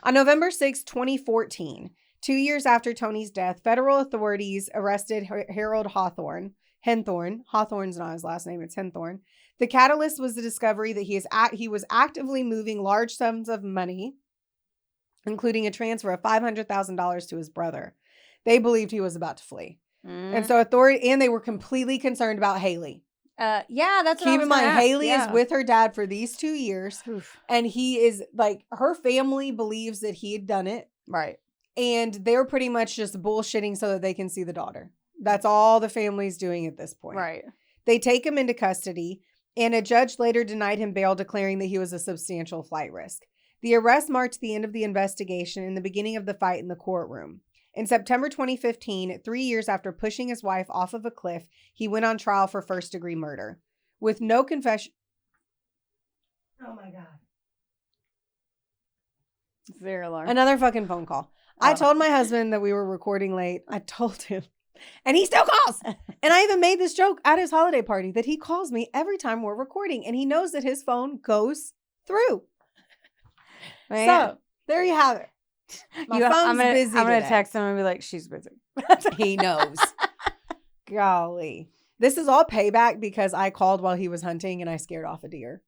On November 6, 2014, 2 years after Toni's death, federal authorities arrested Harold Henthorn. Hawthorne's not his last name, it's Henthorn. The catalyst was the discovery that he was actively moving large sums of money, including a transfer of $500,000 to his brother. They believed he was about to flee. And so they were completely concerned about Haley. Yeah, that's what I Keep was in mind, gonna ask. Haley Yeah. is with her dad for these 2 years. Oof. And he is like, her family believes that he had done it. Right. And they're pretty much just bullshitting so that they can see the daughter. That's all the family's doing at this point. Right. They take him into custody, and a judge later denied him bail, declaring that he was a substantial flight risk. The arrest marked the end of the investigation and the beginning of the fight in the courtroom. In September 2015, 3 years after pushing his wife off of a cliff, he went on trial for first-degree murder. With no confession... Oh, my God. Zero alarm. Another fucking phone call. I told my husband that we were recording late. I told him. And he still calls. And I even made this joke at his holiday party that he calls me every time we're recording. And he knows that his phone goes through. Man. So, there you have it. My phone's busy I'm gonna today. text him and be like, she's busy. He knows. Golly. This is all payback because I called while he was hunting and I scared off a deer.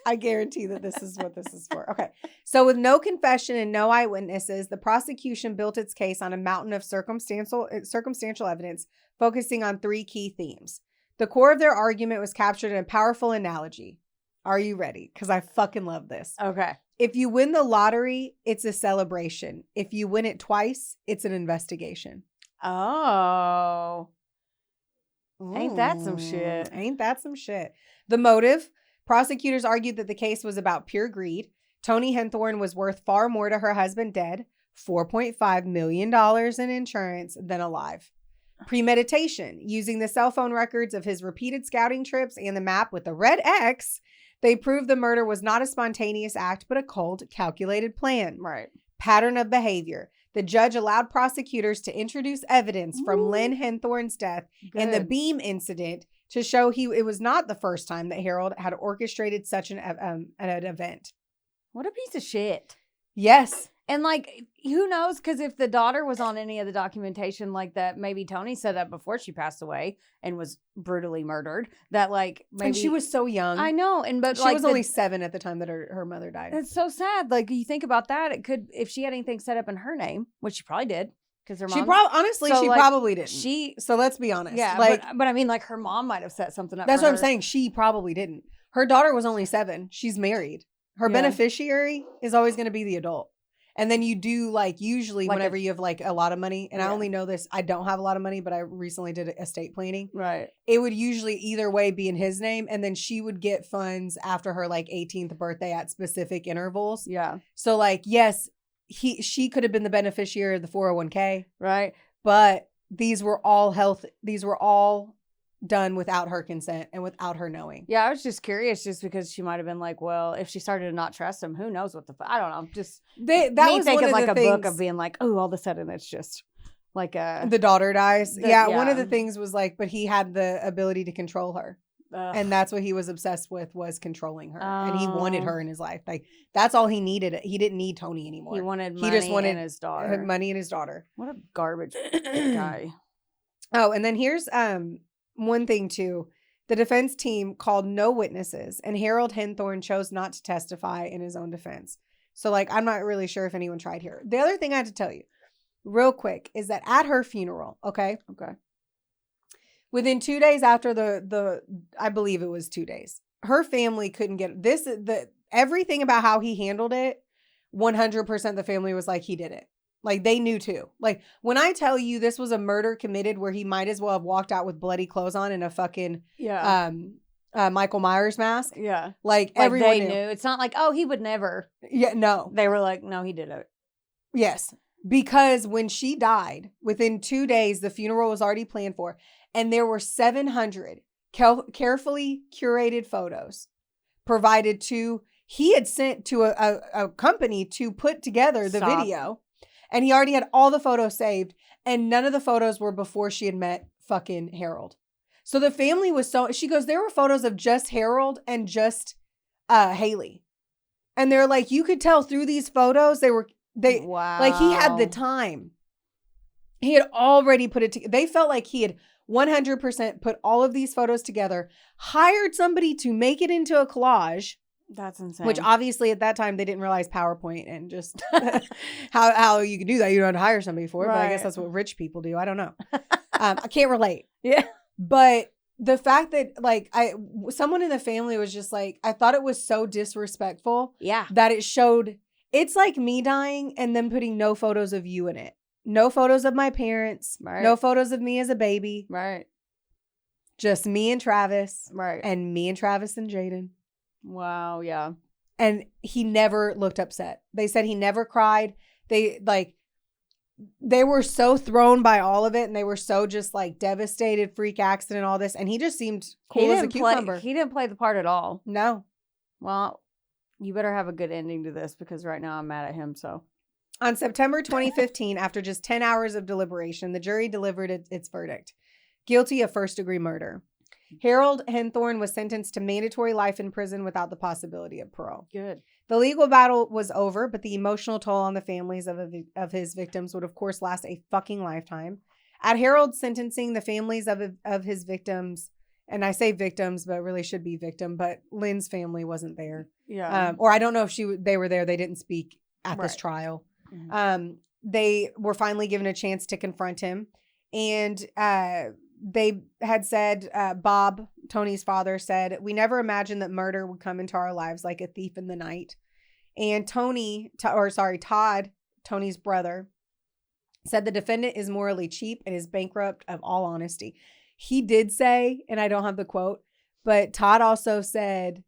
I guarantee that this is what this is for. Okay. So with no confession and no eyewitnesses, the prosecution built its case on a mountain of circumstantial evidence, focusing on 3 key themes. The core of their argument was captured in a powerful analogy. Are you ready? Because I fucking love this. Okay. If you win the lottery, it's a celebration. If you win it twice, it's an investigation. Oh. Ain't that some shit? Ain't that some shit? The motive. Prosecutors argued that the case was about pure greed. Toni Henthorn was worth far more to her husband dead, $4.5 million in insurance, than alive. Premeditation. Using the cell phone records of his repeated scouting trips and the map with the red X, they proved the murder was not a spontaneous act, but a cold, calculated plan. Right. Pattern of behavior. The judge allowed prosecutors to introduce evidence from Lynn Henthorn's death and the Good. beam incident to show it was not the first time that Harold had orchestrated such an event. What a piece of shit. Yes. And like, who knows? Because if the daughter was on any of the documentation like that, maybe Toni set up before she passed away and was brutally murdered. That like, maybe And she was so young. I know, and but She like was only 7 at the time that her mother died. It's so sad. Like you think about that, it could if she had anything set up in her name, which she probably did, because her mom. She honestly, So, she like, probably didn't. She So let's be honest. yeah, like but I mean, like her mom might have set something up. that's for what I'm her. saying. She probably didn't. Her daughter was only 7. She's married. Her Yeah. beneficiary is always going to be the adult. And then you do like usually Like whenever you have like a lot of money, and I Yeah. only know this, I don't have a lot of money, but I recently did estate planning. Right. It would usually either way be in his name, and then she would get funds after her like 18th birthday at specific intervals. Yeah. So like, yes, she could have been the beneficiary of the 401k, Right. but these were all done without her consent and without her knowing. Yeah, I was just curious, just because she might have been like, well, if she started to not trust him, who knows what the I don't know. Just That me was thinking one of like the a things, book of being like, oh, all of a sudden it's just like a the daughter dies. Yeah, one of yeah. the things was like, but he had the ability to control her. And that's what he was obsessed with, was controlling her. And he wanted Oh. her in his life. Like, that's all he needed. He didn't need Toni anymore. he wanted He money just wanted and his daughter. money and his daughter. What a garbage guy. Oh, and then here's one thing too. The defense team called no witnesses, and Harold Henthorn chose not to testify in his own defense. So, like, I'm not really sure if anyone tried here. The other thing I had to tell you real quick is that at her funeral, okay, within 2 days after the I believe it was 2 days, her family couldn't get everything about how he handled it. 100% the family was like, he did it. Like, they knew too. Like, when I tell you this was a murder committed where he might as well have walked out with bloody clothes on and a fucking Michael Myers mask. Yeah. Like Like everyone they knew. knew. It's not like, oh, he would never. Yeah, no. They were like, no, he did it. Yes. Because when she died, within 2 days, the funeral was already planned for. And there were 700 carefully curated photos provided to, he had sent to a company to put together the video. And he already had all the photos saved. And none of the photos were before she had met fucking Harold. So the family was she goes, there were photos of just Harold and just Haley. And they're like, you could tell through these photos, wow. Like, he had the time. He had already put it together. They felt like he had 100% put all of these photos together, hired somebody to make it into a collage. That's insane. Which obviously at that time they didn't realize PowerPoint and just how you can do that. You don't have to hire somebody for it, but I guess that's what rich people do. I don't know. I can't relate. Yeah. But the fact that, like, someone in the family was just like, I thought it was so disrespectful. Yeah. That it showed, it's like me dying and then putting no photos of you in it. No photos of my parents. Right. No photos of me as a baby. Right. Just me and Travis. Right. And me and Travis and Jaden. Wow. Yeah. And he never looked upset. They said he never cried. They were so thrown by all of it, and they were so just like devastated, freak accident, all this. And he just seemed cool as a cucumber. He didn't play the part at all. No. Well, you better have a good ending to this, because right now I'm mad at him. So on September 2015, after just 10 hours of deliberation, the jury delivered its verdict. Guilty of first-degree murder. Harold Henthorn was sentenced to mandatory life in prison without the possibility of parole. good. The legal battle was over, but the emotional toll on the families of his victims would, of course, last a fucking lifetime. At Harold's sentencing, the families of his victims, and I say victims, but really should be victim, but Lynn's family wasn't there. Yeah. Or I don't know if they were there. They didn't speak at this trial. Mhm. They were finally given a chance to confront him. And they had said, Bob, Toni's father, said, we never imagined that murder would come into our lives like a thief in the night. And Todd, Toni's brother, said the defendant is morally cheap and is bankrupt of all honesty. He did say, and I don't have the quote, but Todd also said,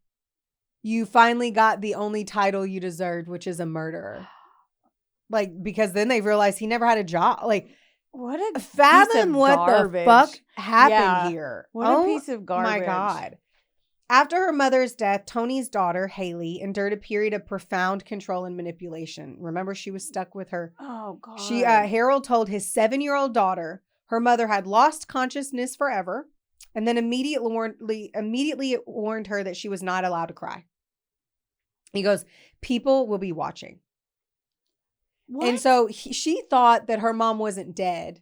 you finally got the only title you deserved, which is a murderer. Like, because then they realized he never had a job. Like, What a fathom piece of what garbage. the fuck happened Yeah. here. What a piece of garbage. My God. After her mother's death, Toni's daughter, Haley, endured a period of profound control and manipulation. Remember, she was stuck with her. Oh, God. Harold told his 7-year-old daughter her mother had lost consciousness forever, and then immediately warned her that she was not allowed to cry. He goes, people will be watching. What? And so she thought that her mom wasn't dead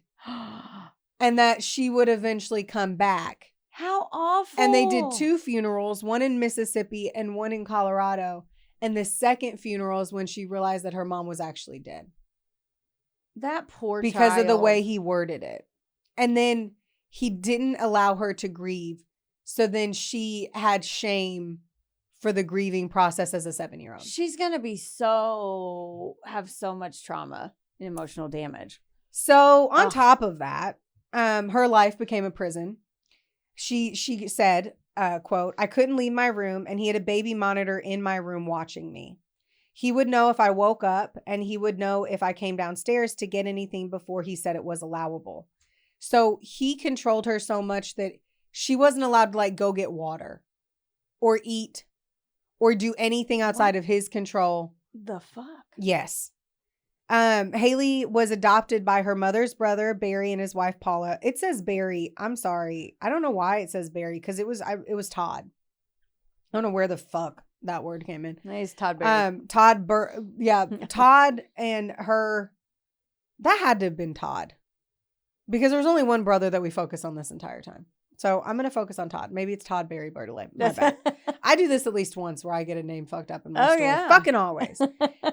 and that she would eventually come back. How awful. And they did 2 funerals, one in Mississippi and one in Colorado. And the second funeral is when she realized that her mom was actually dead. That poor because child. of the way he worded it. And then he didn't allow her to grieve. So then she had shame for the grieving process as a 7-year-old. She's going to be have so much trauma and emotional damage. So on top of that, her life became a prison. She said, quote, I couldn't leave my room, and he had a baby monitor in my room watching me. He would know if I woke up, and he would know if I came downstairs to get anything before he said it was allowable. So he controlled her so much that she wasn't allowed to like go get water or eat or do anything outside of his control. The fuck? Yes. Haley was adopted by her mother's brother, Barry, and his wife, Paula. It says Barry. I'm sorry. I don't know why it says Barry because it was Todd. I don't know where the fuck that word came in. He's Todd Barry. Todd and her. That had to have been Todd because there was only one brother that we focus on this entire time. So I'm going to focus on Todd. Maybe it's Todd Barry Bertollet. My bad. I do this at least once where I get a name fucked up in my story. Yeah. Fucking always.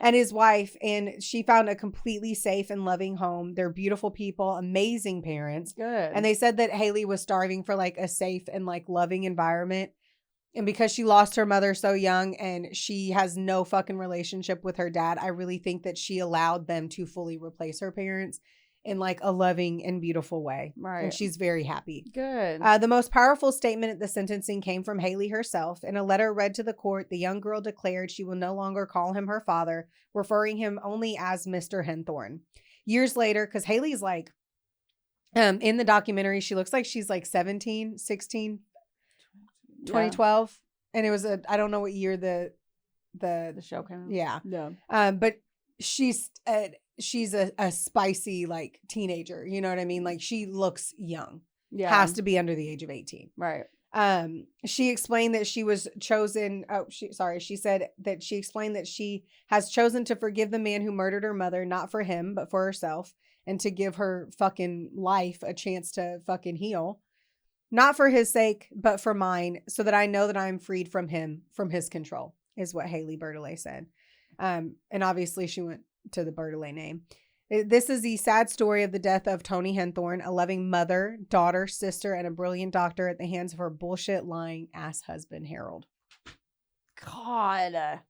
And his wife. And she found a completely safe and loving home. They're beautiful people, amazing parents. Good. And they said that Haley was starving for like a safe and like loving environment. And because she lost her mother so young and she has no fucking relationship with her dad, I really think that she allowed them to fully replace her parents in like a loving and beautiful way. Right. And she's very happy. Good. The most powerful statement at the sentencing came from Haley herself. In a letter read to the court, the young girl declared she will no longer call him her father, referring him only as Mr. Henthorn. Years later, because Haley's like, in the documentary, she looks like she's like 17, 16, 2012. And it was I don't know what year the show came out. Yeah. Yeah. But she's a spicy like teenager, you know what I mean? Like she looks young. Yeah. Has to be under the age of 18. Right. She explained that she was chosen. She said that she explained that she has chosen to forgive the man who murdered her mother, not for him, but for herself, and to give her fucking life a chance to fucking heal. Not for his sake, but for mine, so that I know that I'm freed from him, from his control, is what Haley Bertollet said. And obviously she went to the Bertollet name. This is the sad story of the death of Toni Henthorn, a loving mother, daughter, sister, and a brilliant doctor at the hands of her bullshit, lying ass husband, Harold. God.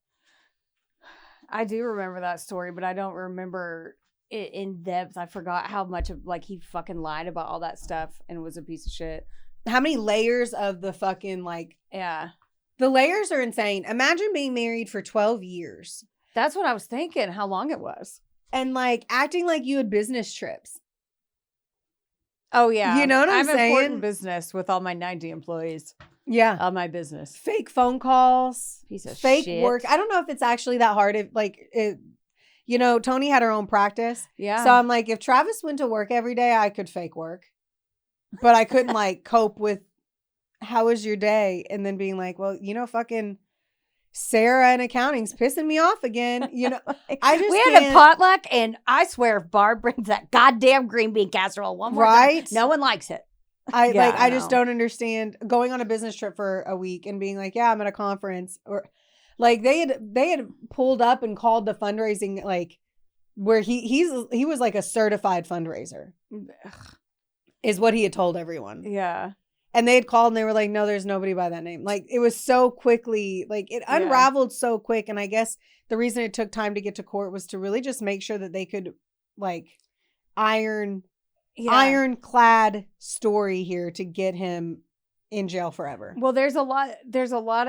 I do remember that story, but I don't remember it in depth. I forgot how much of like he fucking lied about all that stuff and was a piece of shit. How many layers of the fucking like... Yeah. The layers are insane. Imagine being married for 12 years. That's what I was thinking, how long it was. And like acting like you had business trips. Oh, yeah. You know what I'm saying? I'm important business with all my 90 employees. Yeah. All my business. Fake phone calls. Piece of fake shit. work. I don't know if it's actually that hard. You know, Toni had her own practice. Yeah. So I'm like, if Travis went to work every day, I could fake work. But I couldn't like cope with how was your day? And then being like, well, you know, fucking Sarah in accounting's pissing me off again. You know, I just we had a potluck, and I swear if Barb brings that goddamn green bean casserole one more time, no one likes it. I just don't understand going on a business trip for a week and being like, yeah, I'm at a conference, or like they had pulled up and called the fundraising, like where he was like a certified fundraiser. Ugh. Is what he had told everyone. Yeah. And they had called and they were like, no, there's nobody by that name. Like it was so quickly, like it unraveled so quick. And I guess the reason it took time to get to court was to really just make sure that they could like ironclad story here to get him in jail forever. Well, there's a lot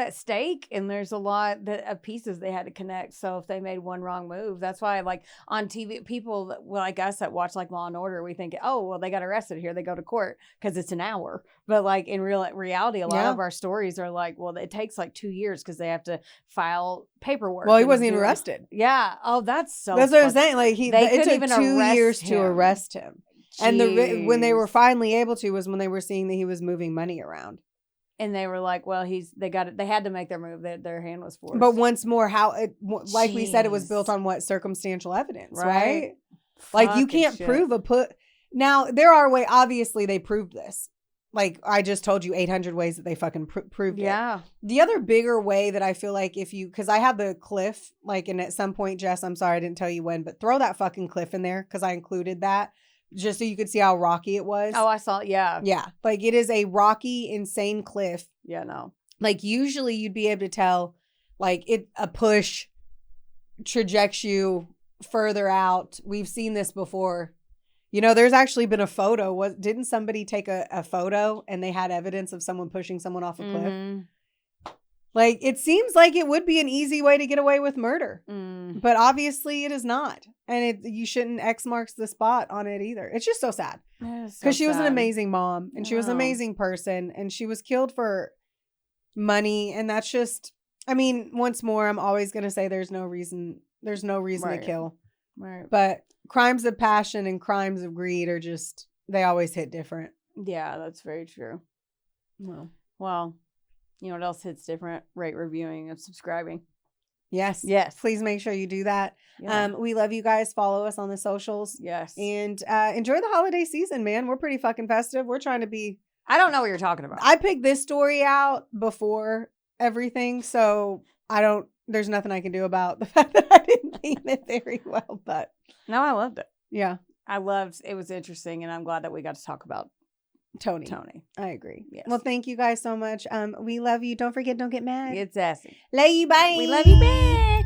at stake, and there's a lot of pieces they had to connect. So if they made one wrong move, that's why like on TV, people like us that watch like Law and Order, we think, oh, well, they got arrested here, they go to court because it's an hour. But like in reality, a lot of our stories are like, well, it takes like 2 years because they have to file paperwork. Well, he wasn't even arrested. Yeah. Oh, that's what I'm saying. Like it took 2 years to arrest him. Jeez. And when they were finally able to was when they were seeing that he was moving money around. And they were like, well, they got it. They had to make their move. Their hand was forced. But once more, like we said, it was built on what? Circumstantial evidence, right? Like you can't prove Now, there are obviously they proved this. Like I just told you 800 ways that they fucking proved it. Yeah. The other bigger way that I feel like because I have the cliff, like, and at some point, Jess, I'm sorry I didn't tell you when, but throw that fucking cliff in there because I included that. Just so you could see how rocky it was. Oh, I saw it. Yeah. Yeah. Like it is a rocky, insane cliff. Yeah, no. Like usually you'd be able to tell like a push trajects you further out. We've seen this before. You know, there's actually been a photo. Didn't somebody take a photo and they had evidence of someone pushing someone off a cliff? Like, it seems like it would be an easy way to get away with murder, but obviously it is not. And you shouldn't X marks the spot on it either. It's just so sad because she was an amazing mom and she was an amazing person and she was killed for money. And that's just, I mean, once more, I'm always going to say there's no reason to kill. Right. But crimes of passion and crimes of greed are just, they always hit different. Yeah, that's very true. Well, you know what else hits different? Rate, reviewing, and subscribing. Yes. Please make sure you do that. Yeah. We love you guys. Follow us on the socials. Yes. And enjoy the holiday season, man. We're pretty fucking festive. We're trying to be. I don't know what you're talking about. I picked this story out before everything, so there's nothing I can do about the fact that I didn't theme it very well, but. No, I loved it. Yeah. It was interesting, and I'm glad that we got to talk about Toni. I agree. Yes. Well, thank you guys so much. We love you. Don't forget, don't get mad. Get sassy. Love you. Bye. We love you back.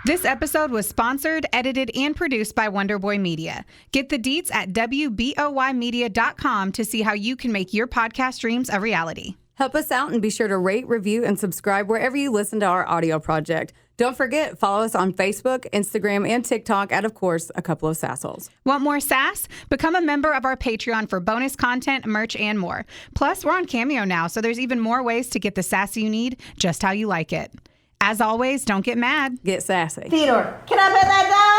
This episode was sponsored, edited, and produced by Wonderboy Media. Get the deets at WBOYmedia.com to see how you can make your podcast dreams a reality. Help us out and be sure to rate, review, and subscribe wherever you listen to our audio project. Don't forget, follow us on Facebook, Instagram, and TikTok at, of course, A Couple of Sassholes. Want more sass? Become a member of our Patreon for bonus content, merch, and more. Plus, we're on Cameo now, so there's even more ways to get the sass you need just how you like it. As always, don't get mad. Get sassy. Theodore, can I pet that dog?